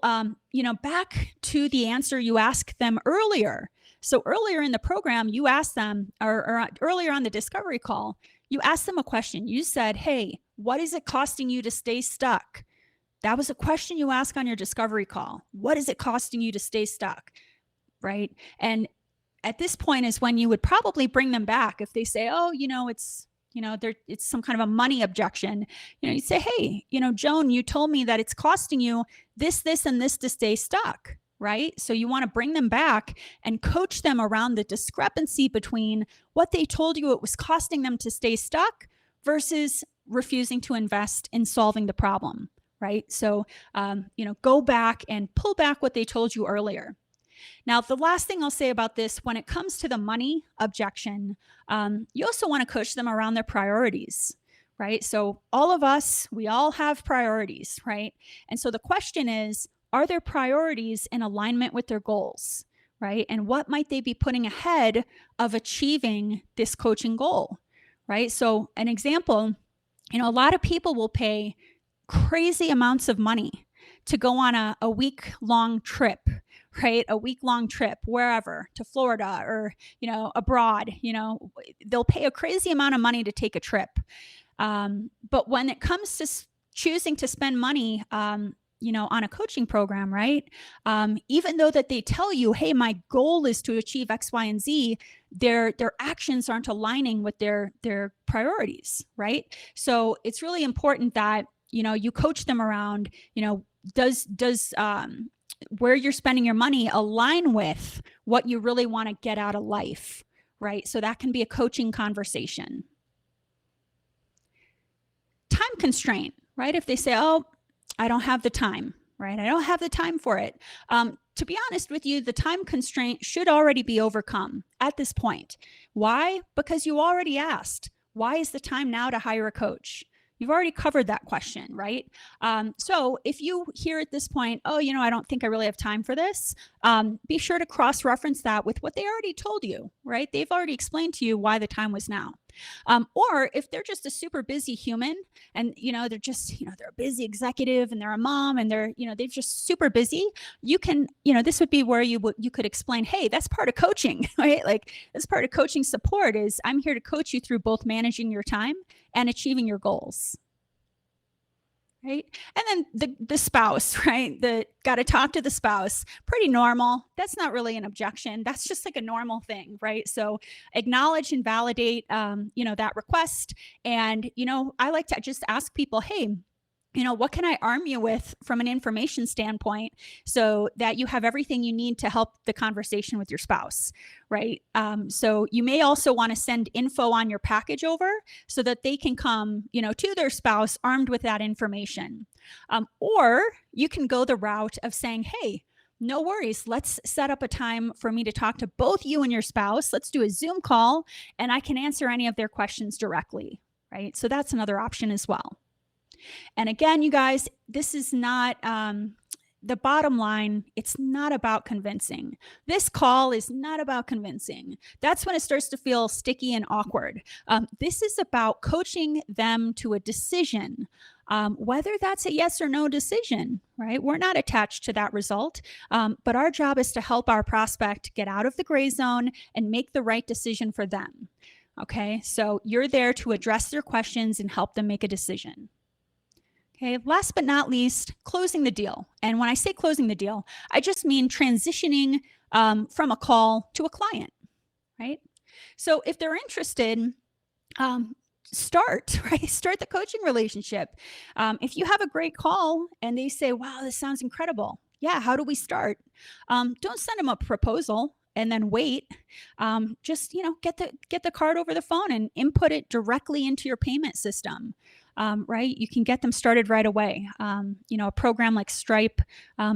back to the answer you asked them earlier. So earlier in the program, you asked them, or earlier on the discovery call, you asked them a question. You said, hey, what is it costing you to stay stuck? That was a question you asked on your discovery call. What is it costing you to stay stuck, right? And at this point is when you would probably bring them back. If they say, oh, it's some kind of a money objection. You say, hey, Joan, you told me that it's costing you this, and this to stay stuck, right? So you want to bring them back and coach them around the discrepancy between what they told you it was costing them to stay stuck versus refusing to invest in solving the problem, right? So, go back and pull back what they told you earlier. Now, the last thing I'll say about this, when it comes to the money objection, you also want to coach them around their priorities, right? So all of us, we all have priorities, right? And so the question is, are their priorities in alignment with their goals, right? And what might they be putting ahead of achieving this coaching goal, right? So an example, a lot of people will pay crazy amounts of money to go on a week-long trip, right? A week-long trip wherever, to Florida or, abroad. They'll pay a crazy amount of money to take a trip. But when it comes to choosing to spend money, on a coaching program, right? Even though that they tell you, hey, my goal is to achieve X, Y, and Z, their actions aren't aligning with their priorities, right? So it's really important that, you coach them around, does where you're spending your money align with what you really want to get out of life, right? So that can be a coaching conversation. Time constraint, right? If they say, oh, I don't have the time, right? I don't have the time for it. To be honest with you, the time constraint should already be overcome at this point. Why? Because you already asked, why is the time now to hire a coach? You've already covered that question, right? So if you hear at this point, oh, I don't think I really have time for this, be sure to cross-reference that with what they already told you, right? They've already explained to you why the time was now. Or if they're just a super busy human and, they're just, they're a busy executive and they're a mom and they're just super busy, you can, this would be where you could explain, hey, that's part of coaching, right? Like, that's part of coaching support is I'm here to coach you through both managing your time and achieving your goals. Right. And then the spouse, right? Got to talk to the spouse. Pretty normal. That's not really an objection. That's just like a normal thing, right? So acknowledge and validate, that request. And, I like to just ask people, hey, what can I arm you with from an information standpoint so that you have everything you need to help the conversation with your spouse, right? So you may also want to send info on your package over so that they can come, to their spouse armed with that information. Or you can go the route of saying, hey, no worries. Let's set up a time for me to talk to both you and your spouse. Let's do a Zoom call and I can answer any of their questions directly, right? So that's another option as well. And again, you guys, this is not the bottom line. It's not about convincing. This call is not about convincing. That's when it starts to feel sticky and awkward. This is about coaching them to a decision, whether that's a yes or no decision, right? We're not attached to that result, but our job is to help our prospect get out of the gray zone and make the right decision for them. Okay, so you're there to address their questions and help them make a decision. Okay, last but not least, closing the deal. And when I say closing the deal, I just mean transitioning from a call to a client, right? So if they're interested, start, right? Start the coaching relationship. If you have a great call and they say, wow, this sounds incredible. Yeah, how do we start? Don't send them a proposal and then wait. Just, get the card over the phone and input it directly into your payment system. Right? You can get them started right away. A program like Stripe,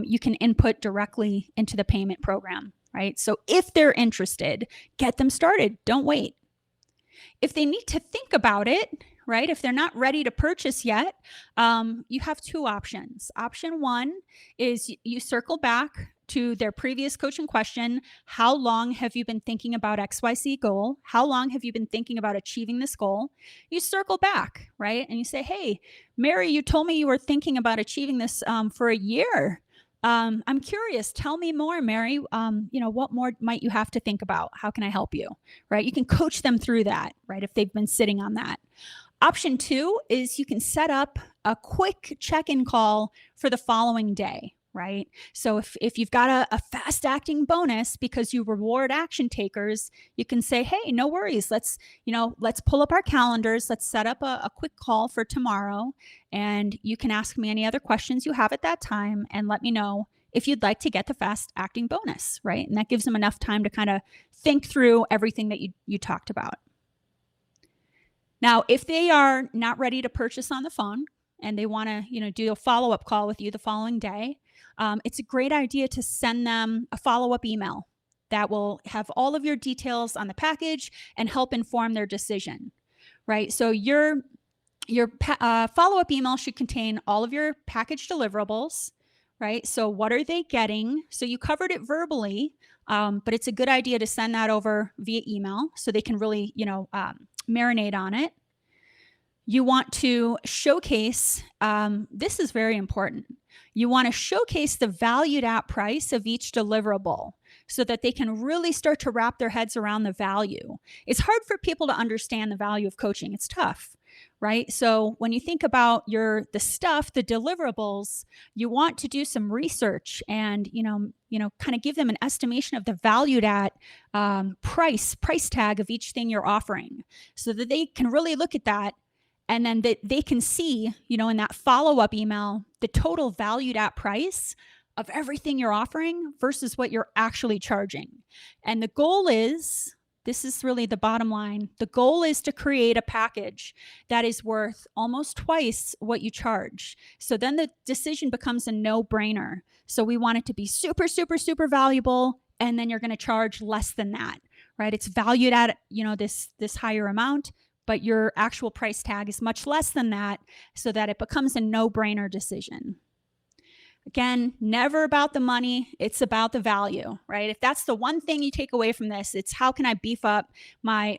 you can input directly into the payment program, right? So if they're interested, get them started. Don't wait. If they need to think about it, right? If they're not ready to purchase yet, you have two options. Option one is you circle back to their previous coaching question. How long have you been thinking about XYZ goal? How long have you been thinking about achieving this goal? You circle back, right? And you say, hey, Mary, you told me you were thinking about achieving this for a year. I'm curious. Tell me more, Mary. What more might you have to think about? How can I help you? Right? You can coach them through that, right? If they've been sitting on that. Option two is you can set up a quick check-in call for the following day, right? So if you've got a fast acting bonus because you reward action takers, you can say, hey, no worries. Let's pull up our calendars. Let's set up a quick call for tomorrow. And you can ask me any other questions you have at that time and let me know if you'd like to get the fast acting bonus, right? And that gives them enough time to kind of think through everything that you talked about. Now, if they are not ready to purchase on the phone and they want to, do a follow-up call with you the following day, it's a great idea to send them a follow-up email that will have all of your details on the package and help inform their decision, right? So your follow-up email should contain all of your package deliverables, right? So what are they getting? So you covered it verbally, but it's a good idea to send that over via email so they can really, marinate on it. You want to showcase, this is very important. You want to showcase the valued at price of each deliverable so that they can really start to wrap their heads around the value. It's hard for people to understand the value of coaching. It's tough, right? So when you think about the stuff, the deliverables, you want to do some research and, kind of give them an estimation of the valued at price tag of each thing you're offering so that they can really look at that. And then they can see, in that follow-up email, the total valued at price of everything you're offering versus what you're actually charging. And the goal is, this is really the bottom line, the goal is to create a package that is worth almost twice what you charge. So then the decision becomes a no-brainer. So we want it to be super, super, super valuable, and then you're going to charge less than that, right? It's valued at, this higher amount, but your actual price tag is much less than that so that it becomes a no-brainer decision. Again, never about the money. It's about the value, right? If that's the one thing you take away from this, it's how can I beef up my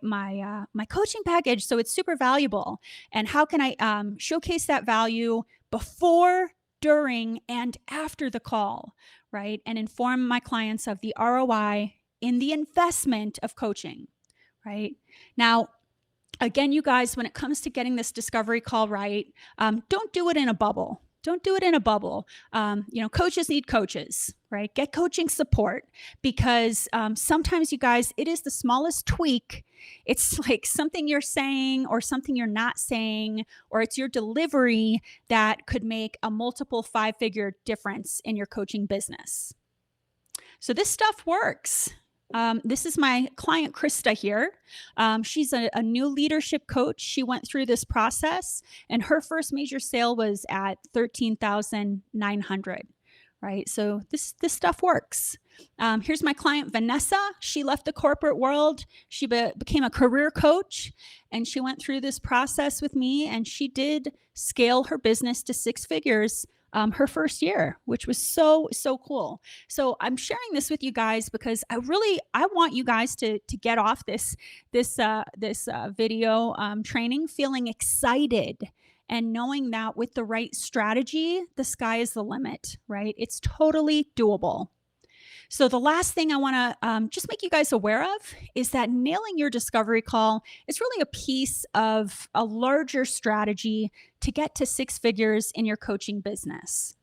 coaching package so it's super valuable? And how can I showcase that value before, during, and after the call, right? And inform my clients of the ROI in the investment of coaching, right? Now, again, you guys, when it comes to getting this discovery call right, don't do it in a bubble. Don't do it in a bubble. Coaches need coaches, right? Get coaching support because sometimes, you guys, it is the smallest tweak. It's like something you're saying or something you're not saying, or it's your delivery that could make a multiple 5-figure difference in your coaching business. So this stuff works. This is my client, Krista here. She's a new leadership coach. She went through this process and her first major sale was at $13,900, right? So this stuff works. Here's my client, Vanessa. She left the corporate world. She became a career coach and she went through this process with me and she did scale her business to 6 figures her first year, which was so cool. So I'm sharing this with you guys because I want you guys to get off this video training feeling excited and knowing that with the right strategy, the sky is the limit, right? It's totally doable. So the last thing I want to just make you guys aware of is that nailing your discovery call is really a piece of a larger strategy to get to 6 figures in your coaching business.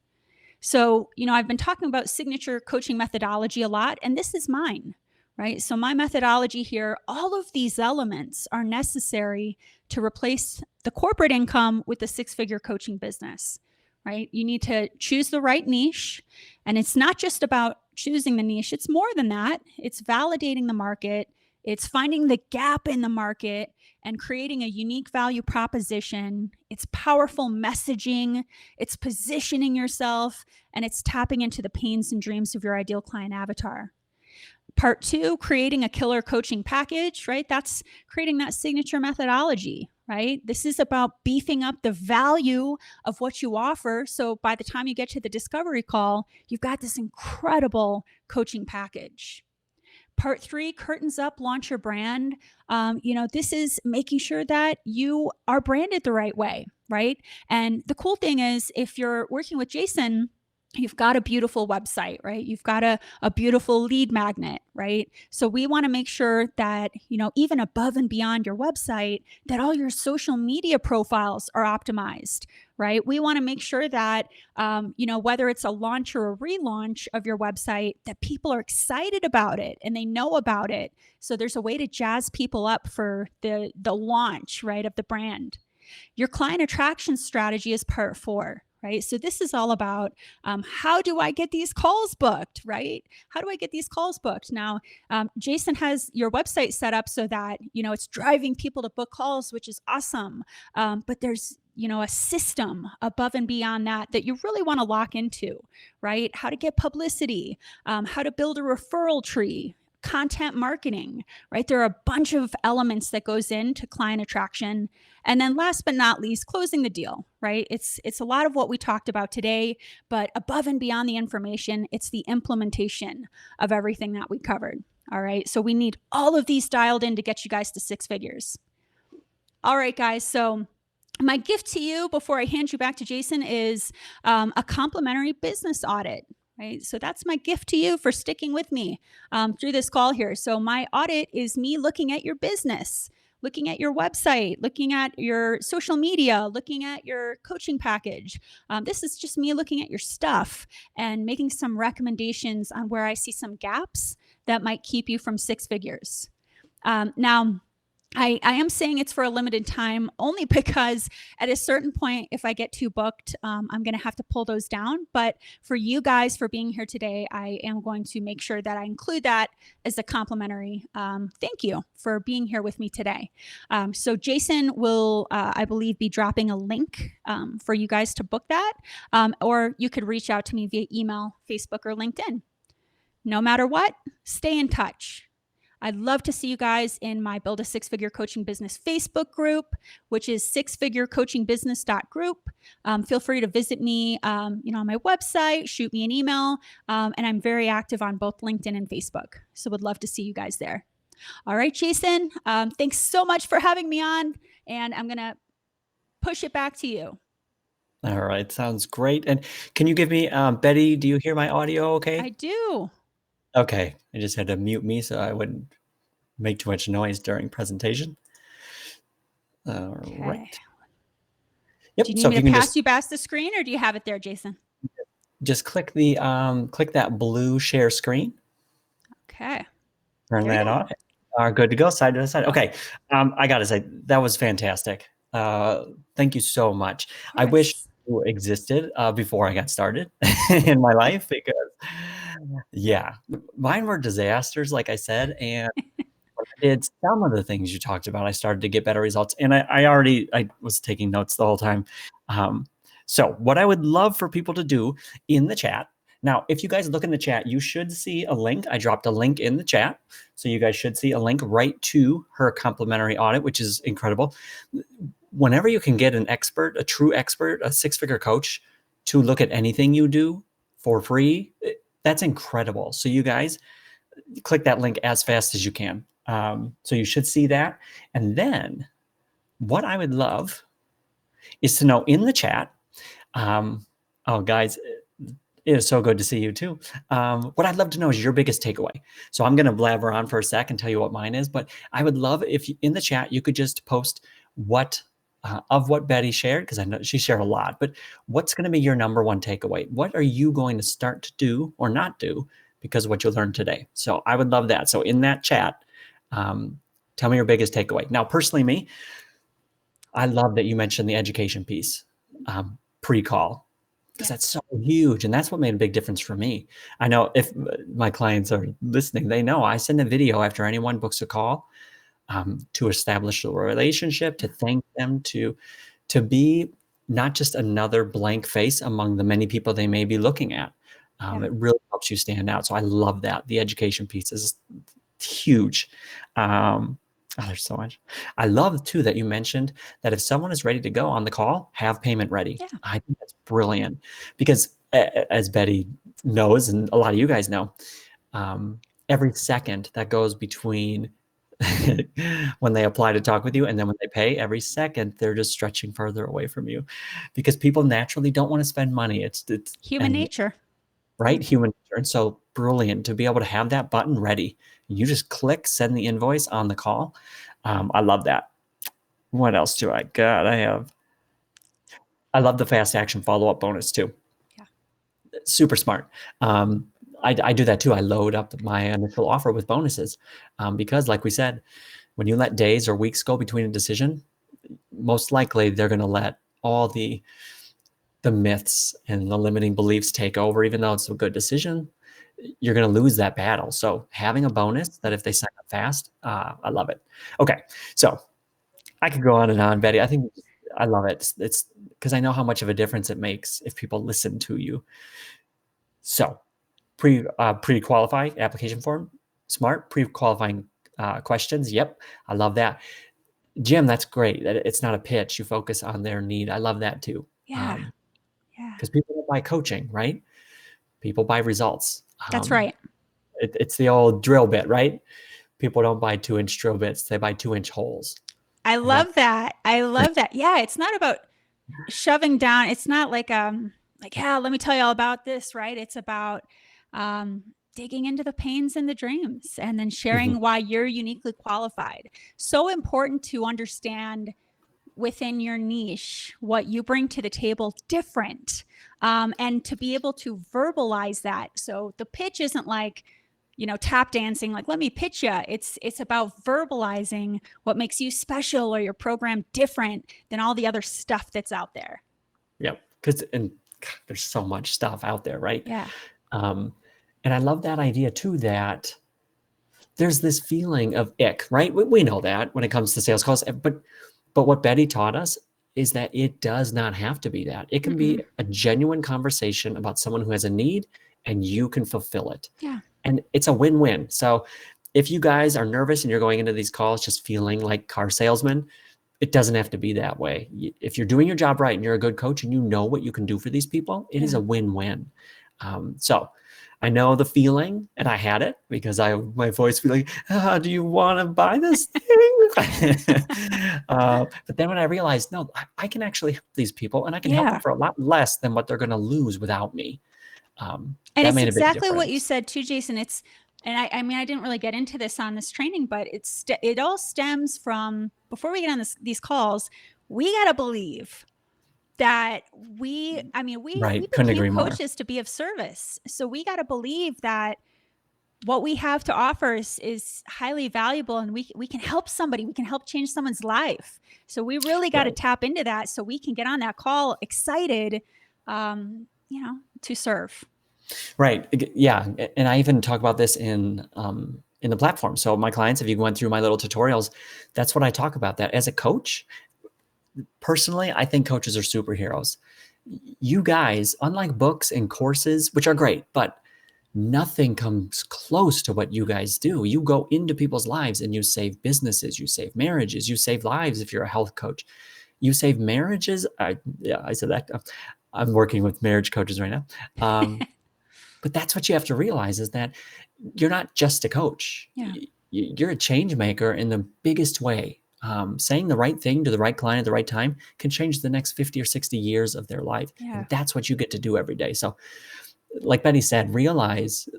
So, I've been talking about signature coaching methodology a lot, and this is mine, right? So my methodology here, all of these elements are necessary to replace the corporate income with the 6-figure coaching business, right? You need to choose the right niche, and it's not just about choosing the niche. It's more than that. It's validating the market. It's finding the gap in the market and creating a unique value proposition. It's powerful messaging. It's positioning yourself, and it's tapping into the pains and dreams of your ideal client avatar. Part 2, creating a killer coaching package, right? That's creating that signature methodology, right? This is about beefing up the value of what you offer. So by the time you get to the discovery call, you've got this incredible coaching package. Part 3, curtains up, launch your brand. This is making sure that you are branded the right way, right? And the cool thing is if you're working with Jason, you've got a beautiful website, right? You've got a beautiful lead magnet, right? So we want to make sure that, even above and beyond your website, that all your social media profiles are optimized, right? We want to make sure that, whether it's a launch or a relaunch of your website, that people are excited about it and they know about it. So there's a way to jazz people up for the launch, right, of the brand. Your client attraction strategy is part 4. Right? So this is all about how do I get these calls booked, right? How do I get these calls booked? Now, Jason has your website set up so that, it's driving people to book calls, which is awesome. But there's, a system above and beyond that you really want to lock into, right? How to get publicity, how to build a referral tree, content marketing, right? There are a bunch of elements that goes into client attraction. And then last but not least, closing the deal, right? It's a lot of what we talked about today, but above and beyond the information, it's the implementation of everything that we covered. All right. So we need all of these dialed in to get you guys to 6 figures. All right, guys. So My gift to you before I hand you back to Jason is a complimentary business audit. Right. So that's my gift to you for sticking with me through this call here. So my audit is me looking at your business, looking at your website, looking at your social media, looking at your coaching package. This is just me looking at your stuff and making some recommendations on where I see some gaps that might keep you from six figures. Now, I am saying it's for a limited time only because at a certain point, if I get too booked, I'm going to have to pull those down. But for you guys for being here today, I am going to make sure that I include that as a complimentary thank you for being here with me today. So Jason will, I believe, be dropping a link for you guys to book that, or you could reach out to me via email, Facebook, or LinkedIn. No matter what, stay in touch. I'd love to see you guys in my Build a Six Figure Coaching Business Facebook group, which is sixfigurecoachingbusiness.group. Feel free to visit me, on my website, shoot me an email, and I'm very active on both LinkedIn and Facebook. So would love to see you guys there. All right, Jason, thanks so much for having me on, and I'm going to push it back to you. All right. Sounds great. And can you give me, Betty, do you hear my audio okay? I do. Okay. I just had to mute me so I wouldn't make too much noise during presentation. All right. Yep. Do you need so me if to you can pass you past the screen, or do you have it there, Jason? just click the click that blue share screen. Okay. Turn that on. Good to go. Side to side. Okay. I gotta say that was fantastic. Thank you so much. I wish you existed before I got started in my life, because yeah, mine were disasters, like I said, and when I did some of the things you talked about, I started to get better results. And I was taking notes the whole time. So what I would love for people to do in the chat. Now, if you guys look in the chat, you should see a link. I dropped a link in the chat. So you guys should see a link right to her complimentary audit, which is incredible. Whenever you can get an expert, a true expert, a six-figure coach to look at anything you do for free, that's incredible. So you guys click that link as fast as you can. So you should see that. And then what I would love is to know in the chat, oh guys, it is so good to see you too. What I'd love to know is your biggest takeaway. So I'm going to blabber on for a sec and tell you what mine is, but I would love if in the chat, you could just post what Betty shared, because I know she shared a lot, but what's going to be your number one takeaway? What are you going to start to do or not do because of what you learned today? So I would love that. So in that chat, tell me your biggest takeaway. Now, personally, me, I love that you mentioned the education piece pre-call, because that's so huge. And that's what made a big difference for me. I know if my clients are listening, they know I send a video after anyone books a call to establish a relationship, to thank them, to be not just another blank face among the many people they may be looking at. It really helps you stand out. So I love that. The education piece is huge. There's so much. I love too that you mentioned that if someone is ready to go on the call, have payment ready. Yeah. I think that's brilliant, because as Betty knows, and a lot of you guys know, every second that goes between when they apply to talk with you and then when they pay, every second they're just stretching further away from you, because people naturally don't want to spend money. It's human nature, right? Human nature. And so brilliant to be able to have that button ready. You just click, send the invoice on the call. I love that. What else do I got? I love the fast action follow-up bonus too. Yeah. Super smart. I do that too. I load up my initial offer with bonuses because, like we said, when you let days or weeks go between a decision, most likely they're going to let all the myths and the limiting beliefs take over. Even though it's a good decision, you're going to lose that battle. So having a bonus that if they sign up fast, I love it. Okay. So I could go on and on, Betty. I think I love it. It's because I know how much of a difference it makes if people listen to you. So pre-qualify application form, smart. Pre-qualifying questions. Yep. I love that. Jim, that's great. It's not a pitch. You focus on their need. I love that too. Yeah. Because people don't buy coaching, right? People buy results. That's right. It's the old drill bit, right? People don't buy 2-inch drill bits. They buy 2-inch holes. I And that, love that. I love that. Yeah, it's not about shoving down. It's not like, yeah, let me tell you all about this, right? It's about um digging into the pains and the dreams and then Mhm. sharing why you're uniquely qualified. So important to understand within your niche what you bring to the table different, and to be able to verbalize that. So the pitch isn't like, tap dancing, like, let me pitch you. It's about verbalizing what makes you special or your program different than all the other stuff that's out there. Yep. And God, there's so much stuff out there, right? Yeah. Um, and I love that idea too, that there's this feeling of ick, right? We know that when it comes to sales calls, but what Betty taught us is that it does not have to be that. It can Mm-mm. be a genuine conversation about someone who has a need and you can fulfill it. Yeah. And it's a win-win. So if you guys are nervous and you're going into these calls just feeling like car salesmen, it doesn't have to be that way. If you're doing your job right and you're a good coach and you know what you can do for these people, it is Yeah. a win-win. So I know the feeling, and I had it because my voice be like, do you want to buy this thing? But then when I realized, no, I can actually help these people and I can help them Yeah. for a lot less than what they're going to lose without me. And That it's made a big exactly what you difference. said too, Jason. And I mean, I didn't really get into this on this training, but it all stems from, before we get on these calls, we got to believe that I mean, we Right. Couldn't became agree more. coaches to be of service. So we got to believe that what we have to offer is highly valuable, and we can help somebody, we can help change someone's life. So we really got to Right. tap into that so we can get on that call excited, to serve. Right. Yeah. And I even talk about this in the platform. So my clients, if you went through my little tutorials, that's what I talk about. That as a coach, personally, I think coaches are superheroes. You guys, unlike books and courses, which are great, but nothing comes close to what you guys do. You go into people's lives and you save businesses, you save marriages, you save lives if you're a health coach. You save marriages. I said that. I'm working with marriage coaches right now. But that's what you have to realize, is that you're not just a coach. Yeah. You're a change maker in the biggest way. Saying the right thing to the right client at the right time can change the next 50 or 60 years of their life. Yeah. And that's what you get to do every day. So like Betty said, realize,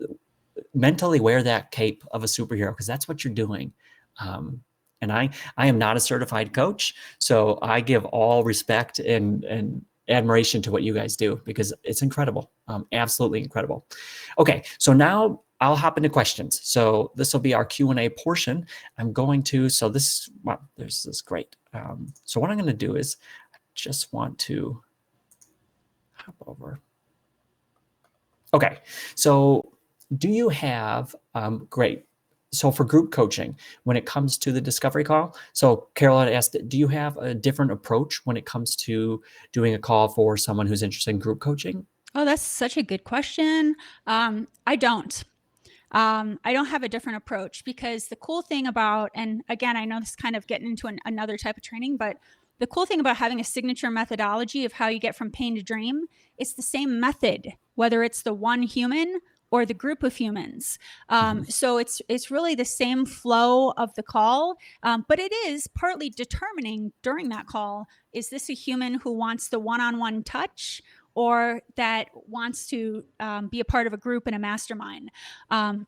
mentally wear that cape of a superhero, because that's what you're doing. And I am not a certified coach, so I give all respect and admiration to what you guys do, because it's incredible, absolutely incredible. Okay, so now I'll hop into questions. So this will be our Q&A portion. I'm going to, so this, wow, this is great. So what I'm going to do is I just want to hop over. Okay, so do you have, great. So for group coaching, when it comes to the discovery call, so Carol had asked, do you have a different approach when it comes to doing a call for someone who's interested in group coaching? Oh, that's such a good question. I don't. I don't have a different approach, because the cool thing about, and again, I know this is kind of getting into another type of training, but the cool thing about having a signature methodology of how you get from pain to dream, it's the same method, whether it's the one human or the group of humans. So it's really the same flow of the call, but it is partly determining during that call, is this a human who wants the one-on-one touch, or that wants to be a part of a group and a mastermind?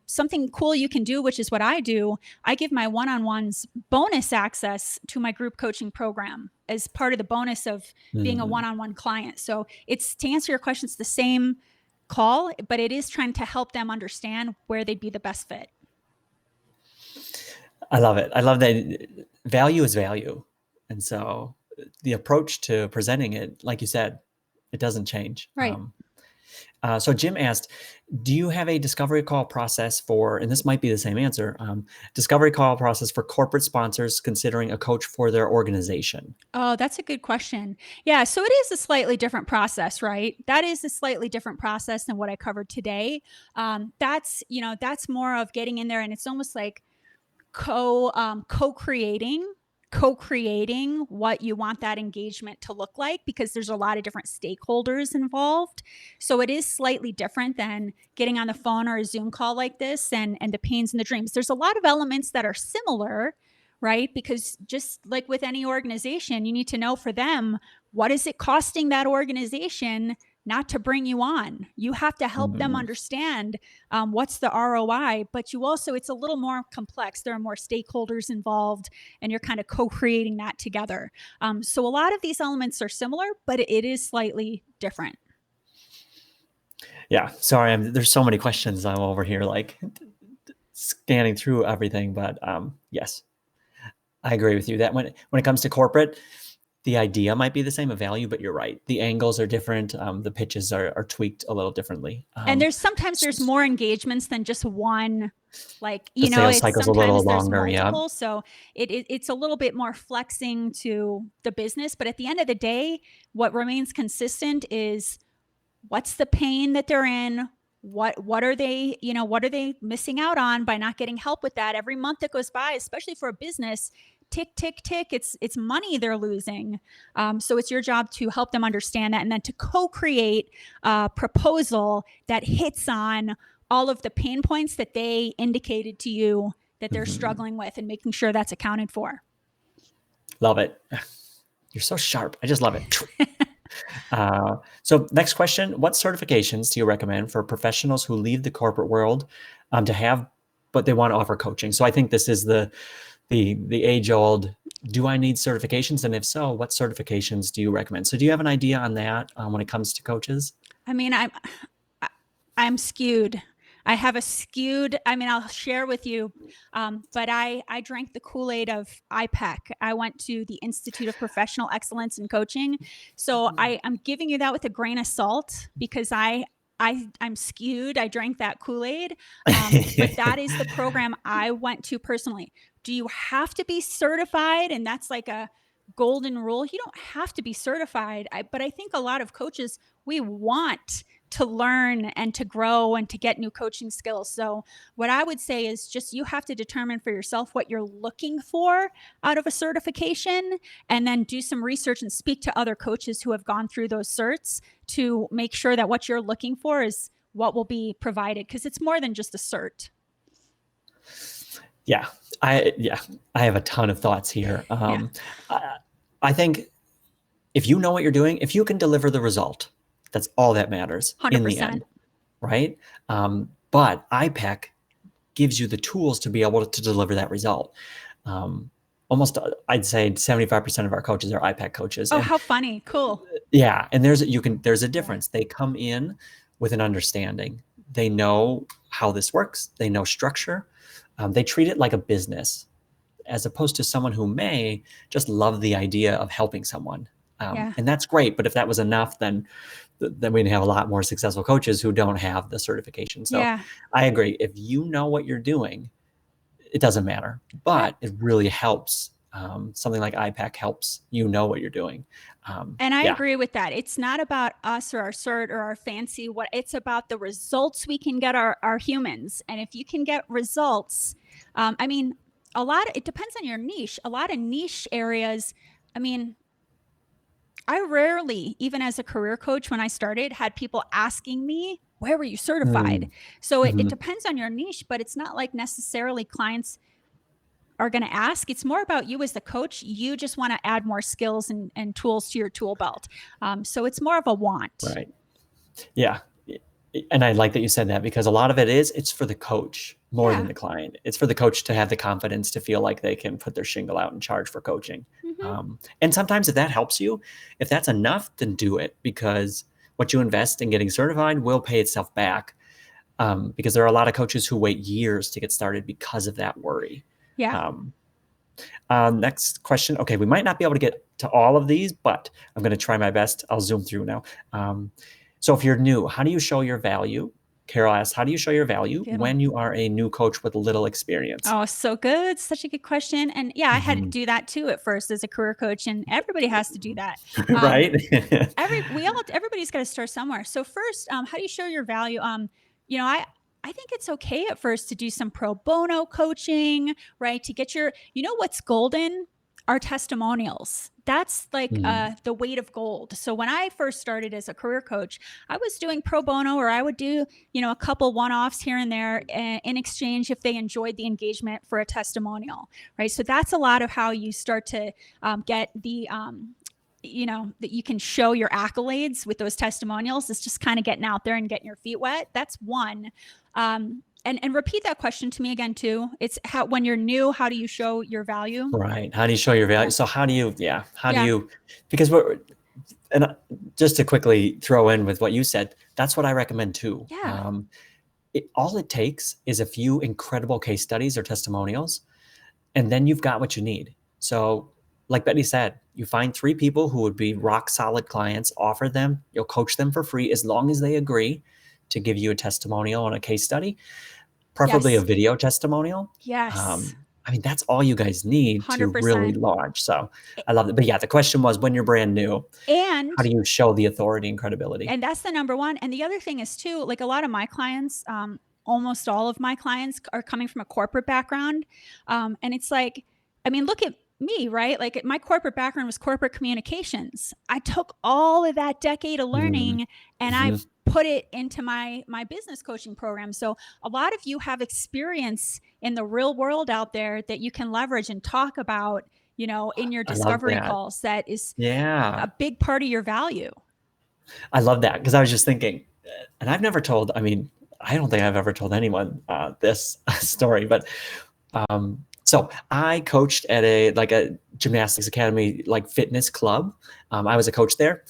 Something cool you can do, which is what I do, I give my one-on-ones bonus access to my group coaching program as part of the bonus of being a Mhm. one-on-one client. So it's, to answer your question, it's the same call, but it is trying to help them understand where they'd be the best fit. I love it. I love that value is value. And so the approach to presenting it, like you said, it doesn't change. Right. So Jim asked, do you have a discovery call process for, and this might be the same answer, discovery call process for corporate sponsors considering a coach for their organization? Oh, that's a good question. Yeah, so it is a slightly different process, right? That is a slightly different process than what I covered today. That's more of getting in there, and it's almost like co-creating what you want that engagement to look like, because there's a lot of different stakeholders involved. So it is slightly different than getting on the phone or a Zoom call like this, and the pains and the dreams. There's a lot of elements that are similar, right? Because just like with any organization, you need to know for them, what is it costing that organization not to bring you on? You have to help them Mhm. understand what's the ROI, but you also, it's a little more complex. There are more stakeholders involved, and you're kind of co-creating that together. So a lot of these elements are similar, but it is slightly different. Yeah, sorry, there's so many questions. I'm over here like scanning through everything, but yes, I agree with you that when it comes to corporate, the idea might be the same of value, but you're right. The angles are different. The pitches are tweaked a little differently. And there's sometimes there's more engagements than just one, like, The you know, sales it's cycle's a little sometimes there's longer. Yeah. multiple. So it's a little bit more flexing to the business. But at the end of the day, what remains consistent is what's the pain that they're in? What are they, you know, what are they missing out on by not getting help with that? Every month that goes by, especially for a business, tick, tick, tick, it's money they're losing. So it's your job to help them understand that, and then to co-create a proposal that hits on all of the pain points that they indicated to you that they're Mhm. struggling with, and making sure that's accounted for. Love it. You're so sharp. I just love it. So next question, what certifications do you recommend for professionals who leave the corporate world to have, but they want to offer coaching? So I think this is the age old, do I need certifications? And if so, what certifications do you recommend? So do you have an idea on that when it comes to coaches? I mean, I'm skewed. I have a skewed, I mean, I'll share with you, but I drank the Kool-Aid of IPEC. I went to the Institute of Professional Excellence in Coaching. So I'm giving you that with a grain of salt, because I'm skewed. I drank that Kool-Aid. But that is the program I went to personally. Do you have to be certified? And that's like a golden rule. You don't have to be certified. But I think a lot of coaches, we want to learn and to grow and to get new coaching skills. So what I would say is, just you have to determine for yourself what you're looking for out of a certification, and then do some research and speak to other coaches who have gone through those certs to make sure that what you're looking for is what will be provided, because it's more than just a cert. Yeah, I have a ton of thoughts here. Yeah. I think if you know what you're doing, if you can deliver the result, that's all that matters in the 100%. end, right? But IPEC gives you the tools to be able to deliver that result. Almost, I'd say 75% of our coaches are IPEC coaches. Oh, And how funny. Cool. yeah, and there's a difference. They come in with an understanding. They know how this works. They know structure. They treat it like a business, as opposed to someone who may just love the idea of helping someone. Yeah. And that's great. But if that was enough, then we'd have a lot more successful coaches who don't have the certification. So Yeah. I agree. If you know what you're doing, it doesn't matter. But it really helps. Something like IPAC helps you know what you're doing. And I Yeah. agree with that. It's not about us or our cert or our fancy, what it's about the results we can get our humans. And if you can get results, I mean, it depends on your niche. A lot of niche areas, I mean, I rarely, even as a career coach, when I started, had people asking me, where were you certified? Mm. So it Mhm. depends on your niche, but it's not like necessarily clients are going to ask. It's more about you as the coach. You just want to add more skills and tools to your tool belt. So it's more of a want. Right. Yeah. And I like that you said that, because a lot of it's for the coach more than Yeah. the client. It's for the coach to have the confidence to feel like they can put their shingle out and charge for coaching. Hmm. And sometimes if that helps you, if that's enough, then do it, because what you invest in getting certified will pay itself back. Because there are a lot of coaches who wait years to get started because of that worry. Yeah. Um, Next question. Okay, we might not be able to get to all of these, but I'm going to try my best. I'll zoom through now. So if you're new, how do you show your value? Carol asks, how do you show your value Good one. when you are a new coach with little experience? Oh, so good. Such a good question. And yeah, I had to Mhm. do that too at first as a career coach, and everybody has to do that. Right? Everybody's got to start somewhere. So first, how do you show your value? You know, I think it's okay at first to do some pro bono coaching, right? To get you know what's golden? are testimonials. That's like Mm, the weight of gold. So when I first started as a career coach, I was doing pro bono, or I would do, a couple one-offs here and there in exchange if they enjoyed the engagement for a testimonial, right? So that's a lot of how you start to get the that you can show your accolades with those testimonials. It's just kind of getting out there and getting your feet wet. That's one. And repeat that question to me again too. It's how, when you're new, how do you show your value? right. How do you show your value? Yeah. So how do you, Yeah. because and just to quickly throw in with what you said, that's what I recommend too. Yeah. All it takes is a few incredible case studies or testimonials, and then you've got what you need. So like Betty said, you find 3 people who would be rock solid clients, offer them, you'll coach them for free as long as they agree to give you a testimonial and a case study, preferably a Yes. video testimonial. Yes. I mean, that's all you guys need to really 100%. launch. So I love it. But yeah, the question was, when you're brand new, And how do you show the authority and credibility? and that's the number one. And the other thing is too, like a lot of my clients, almost all of my clients are coming from a corporate background. And it's like, I mean, look at me, right? Like my corporate background was corporate communications. I took all of that decade of Mm, learning and I mhm. put it into my business coaching program. So a lot of you have experience in the real world out there that you can leverage and talk about, in your I love discovery that. calls. That is Yeah. a big part of your value. I love that because I was just thinking, and I've never told, I mean, I don't think I've ever told anyone this story, but so I coached at a gymnastics academy, like fitness club. I was a coach there.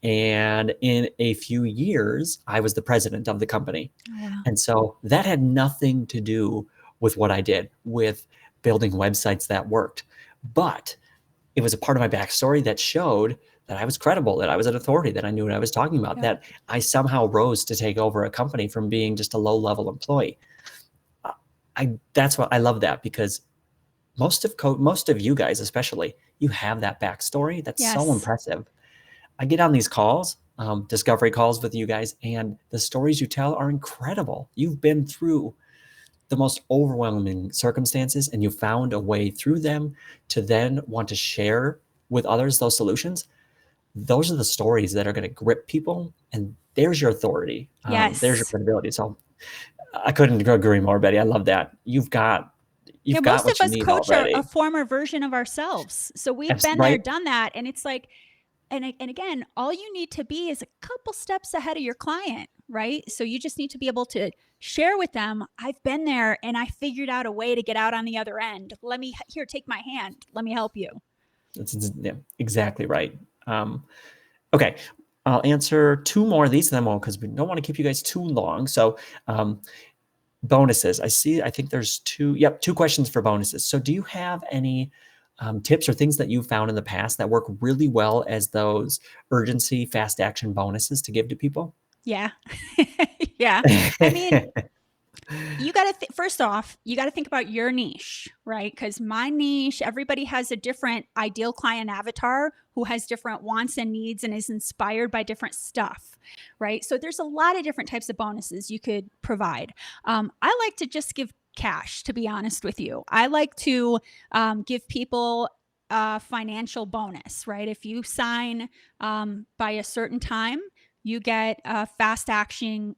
And in a few years, I was the president of the company. Oh, wow. And so that had nothing to do with what I did with building websites that worked. But it was a part of my backstory that showed that I was credible, that I was an authority, that I knew what I was talking about, Yep. that I somehow rose to take over a company from being just a low-level employee. That's what I love, that because most of you guys, especially, you have that backstory. That's so Yes. impressive. I get on these calls, discovery calls with you guys, and the stories you tell are incredible. You've been through the most overwhelming circumstances, and you found a way through them to then want to share with others those solutions. Those are the stories that are going to grip people, and there's your authority. There's your Yes. credibility. So I couldn't agree more, Betty. I love that. You've got Yeah, you've got most of what you us need coach a already. former version of ourselves. So we've been there, Right? done that, and it's like, and again, all you need to be is a couple steps ahead of your client, right? So you just need to be able to share with them, I've been there and I figured out a way to get out on the other end. Let me here, take my hand. Let me help you. That's yeah, exactly right. Okay, I'll answer 2 more of these, and then we'll, because we don't want to keep you guys too long. So, bonuses. I think there's 2 questions for bonuses. So do you have any tips or things that you found in the past that work really well as those urgency, fast action bonuses to give to people? Yeah. Yeah. I mean, you got to first off, you got to think about your niche, right? Because my niche, everybody has a different ideal client avatar who has different wants and needs and is inspired by different stuff, right? So there's a lot of different types of bonuses you could provide. I like to just give cash, to be honest with you. I like to give people a financial bonus, right? If you sign by a certain time, you get a fast action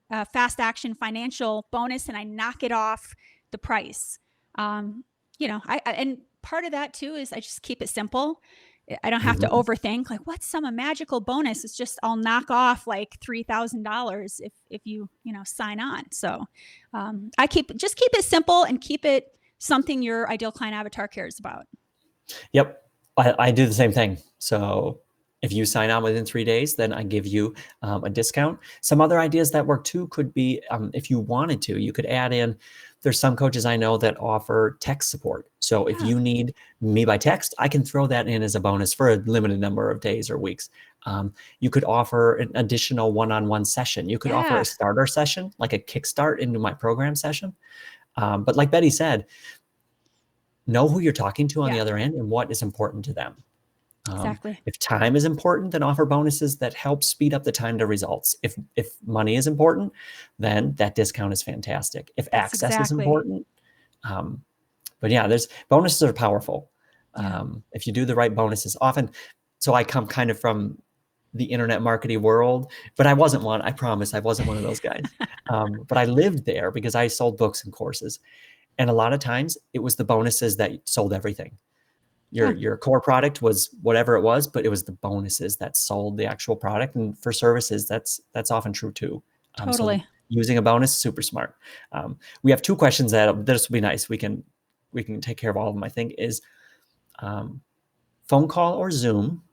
financial bonus, and I knock it off the price. Um, and part of that too is I just keep it simple. I don't have to Mhm. overthink like what's some magical bonus. It's just I'll knock off like $3,000 if you sign on. So I keep it simple and keep it something your ideal client avatar cares about. Yep, I do the same thing. So if you sign on within 3 days, then I give you a discount. Some other ideas that work too could be, if you wanted to, you could add in, there's some coaches I know that offer text support. So if Yeah, you need me by text, I can throw that in as a bonus for a limited number of days or weeks. You could offer an additional one-on-one session. You could offer a yeah, starter session, like a kickstart into my program session. But like Betty said, know who you're talking to on the yeah, other end and what is important to them. exactly. If time is important, then offer bonuses that help speed up the time to results. If money is important, then that discount is fantastic. If That's access is exactly. important, but yeah, there's bonuses are powerful. Yeah. If you do the right bonuses, often, so I come kind of from the internet marketing world, but I wasn't one. I promise I wasn't one of those guys. But I lived there because I sold books and courses, and a lot of times it was the bonuses that sold everything. Yeah. Your core product was whatever it was, but it was the bonuses that sold the actual product. And for services, that's often true too. So Totally. using a bonus, super smart. We have two questions that this will be nice. We can take care of all of them. I think is phone call or Zoom,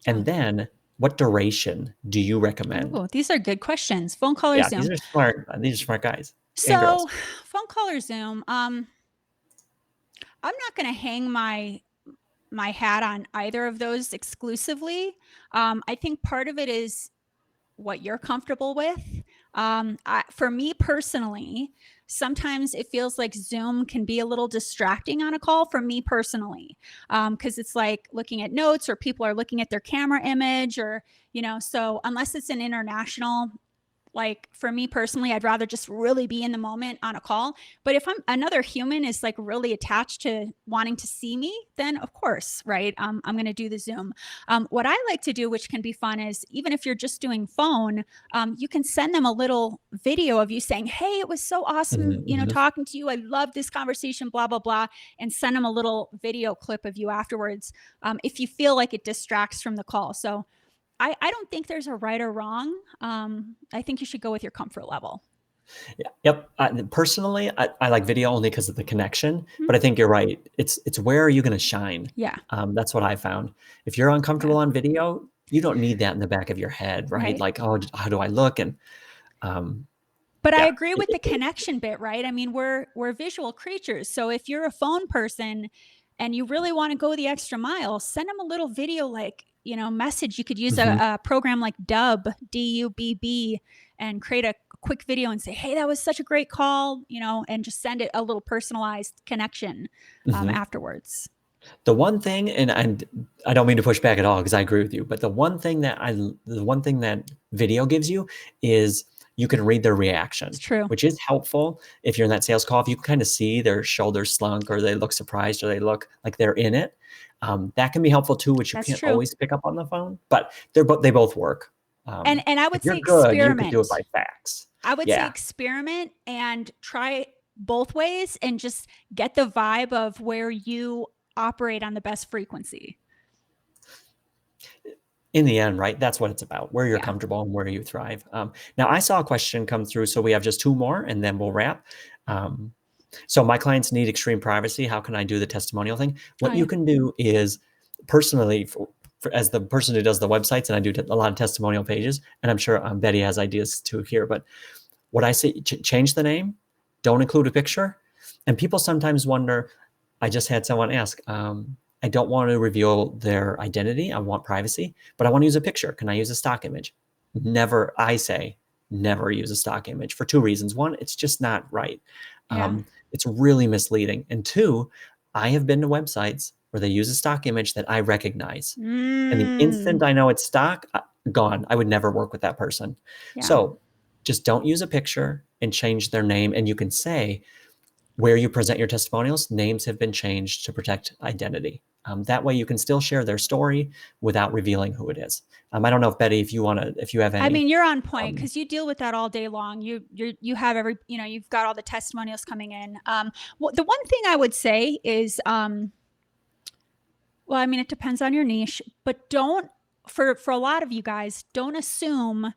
and then what duration do you recommend? Oh, these are good questions. Phone call or Yeah, Zoom? these are smart guys and So, girls. phone call or Zoom. I'm not going to hang my hat on either of those exclusively. I think part of it is what you're comfortable with. For me personally, sometimes it feels like Zoom can be a little distracting on a call for me personally, because it's like looking at notes or people are looking at their camera image or, so unless it's an international, like for me personally, I'd rather just really be in the moment on a call. But if another human is like really attached to wanting to see me, then of course, right? I'm going to do the Zoom. What I like to do, which can be fun, is even if you're just doing phone, you can send them a little video of you saying, "Hey, it was so awesome, talking to you. I love this conversation, blah, blah, blah," and send them a little video clip of you afterwards, if you feel like it distracts from the call. So I don't think there's a right or wrong. I think you should go with your comfort level. Yeah. Yep. Personally, I like video only because of the connection, Mhm. but I think you're right. It's where are you going to shine? Yeah. That's what I found. If you're Yeah. uncomfortable on video, you don't need that in the back of your head, right? Right. Like, oh, how do I look? And But I yeah, agree with the connection bit, right? I mean, we're visual creatures. So if you're a phone person and you really want to go the extra mile, send them a little video, like, message. You could use mhm. a program like Dubb, Dubb, and create a quick video and say, "Hey, that was such a great call," and just send it a little personalized connection Mhm. afterwards. The one thing, and I don't mean to push back at all because I agree with you, but the one thing that video gives you is you can read their It's reaction, true. which is helpful if you're in that sales call. If you can kind of see their shoulders slunk, or they look surprised, or they look like they're in it, that can be helpful too, which you That's can't true. always pick up on the phone. But they both work. And I If would you're say good, you could do it experiment. by facts. I would say Yeah. experiment and try both ways and just get the vibe of where you operate on the best frequency. In the end, right? That's what it's about, where you're Yeah. comfortable and where you thrive. Now, I saw a question come through, so we have just two more, and then we'll wrap. So my clients need extreme privacy. How can I do the testimonial thing? Oh, What you yeah. can do is, personally, as the person who does the websites, and I do a lot of testimonial pages, and I'm sure Betty has ideas too here, but what I say, change the name, don't include a picture. And people sometimes wonder, I just had someone ask, I don't want to reveal their identity. I want privacy, but I want to use a picture. Can I use a stock image? Never, I say, never use a stock image for two reasons. One, it's just not right. Yeah. It's really misleading. And two, I have been to websites where they use a stock image that I recognize. And the instant Mm. I know it's stock, gone. I would never work with that person. Yeah. So just don't use a picture and change their name. And you can say where you present your testimonials, names have been changed to protect identity. That way you can still share their story without revealing who it is. I don't know if Betty, if you have I any. mean, you're on point because you deal with that all day long. You have you've got all the testimonials coming in. Well, the one thing I would say is, well, I mean, it depends on your niche, but don't, for a lot of you guys, don't assume,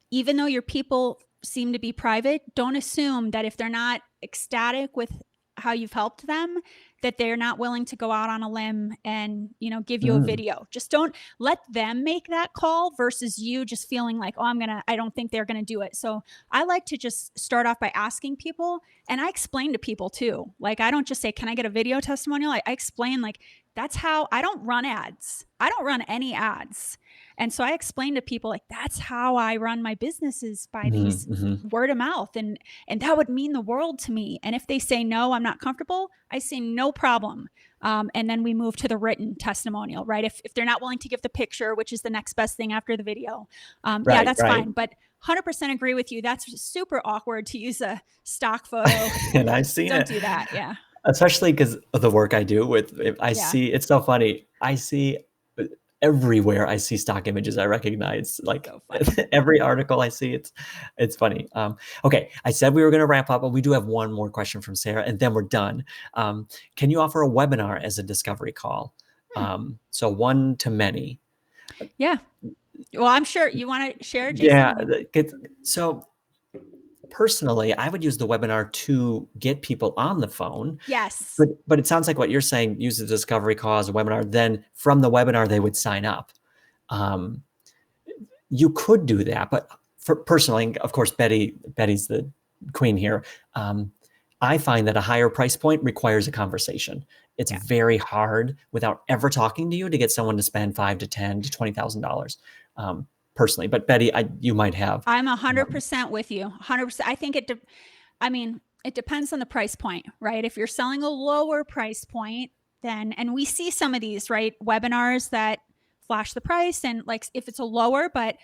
even though your people seem to be private, don't assume that if they're not ecstatic with how you've helped them, that they're not willing to go out on a limb and, give you a Mm, video. Just don't let them make that call versus you just feeling like, "Oh, I don't think they're going to do it." So I like to just start off by asking people, and I explain to people too. Like, I don't just say, "Can I get a video testimonial?" I explain, like, that's how I don't run ads. I don't run any ads. And so I explain to people, like, that's how I run my businesses, by mhm, these mhm. word of mouth. And that would mean the world to me. And if they say, "No, I'm not comfortable," I say, "No problem." And then we move to the written testimonial, right? If they're not willing to give the picture, which is the next best thing after the video, yeah, Right, that's right. fine. But 100% agree with you. That's super awkward to use a stock photo. And I've seen Don't it. do that. Yeah. especially because of the work I do with, I Yeah, see, it's so funny. I see everywhere I see stock images I recognize, like so funny. every article I see, it's funny. Okay, I said we were going to wrap up, but we do have one more question from Sarah, and then we're done. Can you offer a webinar as a discovery call? Hmm. So one to many. Yeah. Well, I'm sure you want to share, Yeah. Jason. So personally, I would use the webinar to get people on the phone. Yes. But it sounds like what you're saying, use the discovery call as a webinar. Then from the webinar, they would sign up. Um, you could do that, but for personally, of course, Betty's the queen here. I find that a higher price point requires a conversation. It's Yeah. very hard without ever talking to you to get someone to spend $5,000 to $10,000 to $20,000. Personally, but Betty, you might have. I'm 100% with you. 100%. I think I mean, it depends on the price point, right? If you're selling a lower price point, then, and we see some of these, right? Webinars that flash the price, and like if it's a lower, but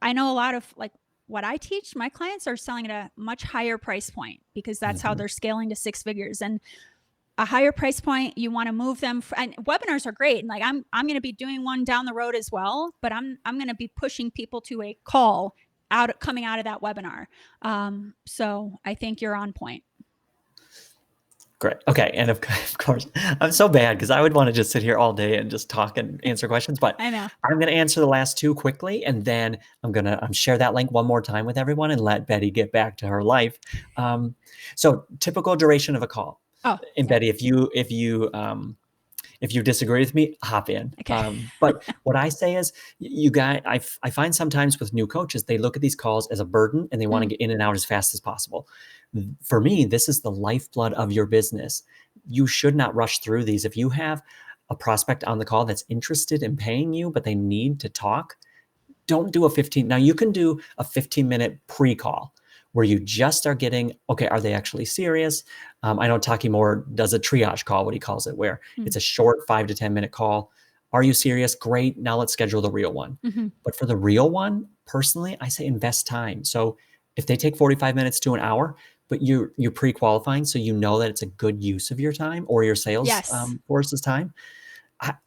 I know a lot of like what I teach, my clients are selling at a much higher price point because that's how they're scaling to 6 figures. And a higher price point, you want to move them and webinars are great, and like I'm going to be doing one down the road as well, but I'm going to be pushing people to a call coming out of that webinar. So I think you're on point. Great. Okay. And of course, I'm so bad because I would want to just sit here all day and just talk and answer questions, but I know. I'm going to answer the last two quickly, and then I'm going to share that link one more time with everyone and let Betty get back to her life. So typical duration of a call. Oh, And yeah. Betty, if you disagree with me, hop in. Okay. But what I say is, you guys, I find sometimes with new coaches, they look at these calls as a burden and they want to get in and out as fast as possible. For me, this is the lifeblood of your business. You should not rush through these. If you have a prospect on the call that's interested in paying you, but they need to talk, don't do a 15. Now you can do a 15-minute pre-call where you just are getting, okay, are they actually serious? I know Taki Moore does a triage call, what he calls it, where it's a short 5 to 10-minute call. Are you serious? Great. Now let's schedule the real one. But for the real one, personally, I say invest time. So if they take 45 minutes to an hour, but you're pre-qualifying, so you know that it's a good use of your time or your sales force's time.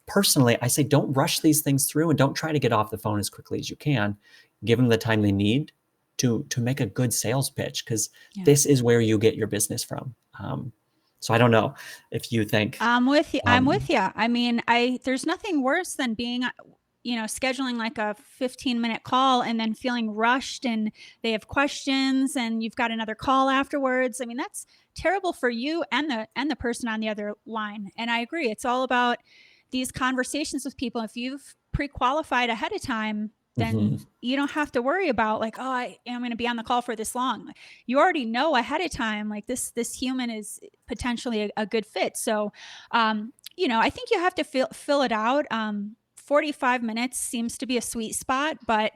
Personally, I say don't rush these things through and don't try to get off the phone as quickly as you can. Give them the time they need to make a good sales pitch, because this is where you get your business from. So I don't know if you think. I'm with you. I mean, there's nothing worse than being, scheduling like a 15-minute call and then feeling rushed and they have questions and you've got another call afterwards. I mean, that's terrible for you and the person on the other line. And I agree. It's all about these conversations with people. If you've pre-qualified ahead of time, then you don't have to worry about like, oh, I am going to be on the call for this long. You already know ahead of time, like this human is potentially a good fit. So, I think you have to fill it out. 45 minutes seems to be a sweet spot, but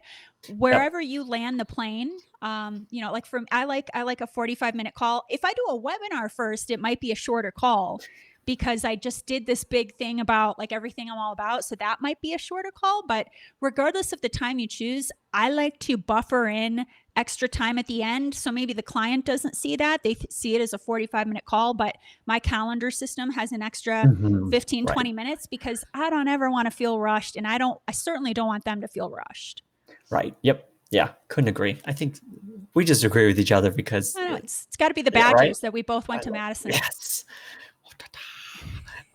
wherever you land the plane, like I like a 45-minute call. If I do a webinar first, it might be a shorter call because I just did this big thing about like everything I'm all about. So that might be a shorter call, but regardless of the time you choose, I like to buffer in extra time at the end. So maybe the client doesn't see that. They see it as a 45-minute call, but my calendar system has an extra 15, 20 minutes because I don't ever want to feel rushed. And I certainly don't want them to feel rushed. Right. Yep. Yeah. Couldn't agree. I think we just agree with each other because I know, it's got to be the badges that we both went to Madison. Yes.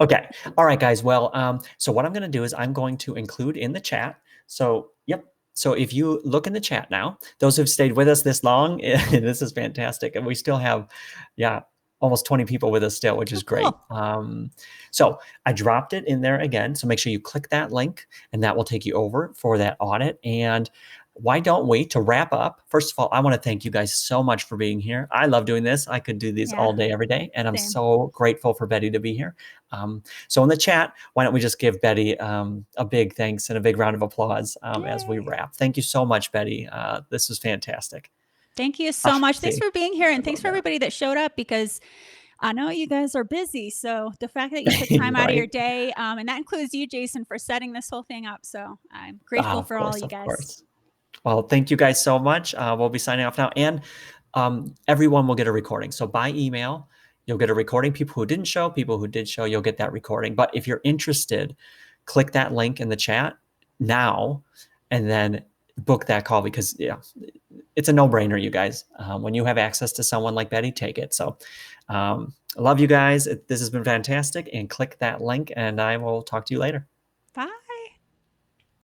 Okay. All right, guys. Well, so what I'm going to do is I'm going to include in the chat. So, yep. So if you look in the chat now, those who've stayed with us this long, this is fantastic. And we still have, almost 20 people with us still, which is great. So I dropped it in there again. So make sure you click that link and that will take you over for that audit. And why don't we, to wrap up, first of all, I want to thank you guys so much for being here. I love doing this. I could do these all day, every day. And I'm so grateful for Betty to be here. So in the chat, why don't we just give Betty a big thanks and a big round of applause as we wrap. Thank you so much, Betty. This was fantastic. Thank you so much. Thanks for being here. And thanks for everybody that showed up because I know you guys are busy. So the fact that you took time out of your day, and that includes you, Jason, for setting this whole thing up. So I'm grateful for all you guys. Well, thank you guys so much. We'll be signing off now. And everyone will get a recording. So by email, you'll get a recording. People who didn't show, people who did show, you'll get that recording. But if you're interested, click that link in the chat now and then book that call, because it's a no-brainer, you guys. When you have access to someone like Betty, take it. So I love you guys. This has been fantastic. And click that link, and I will talk to you later.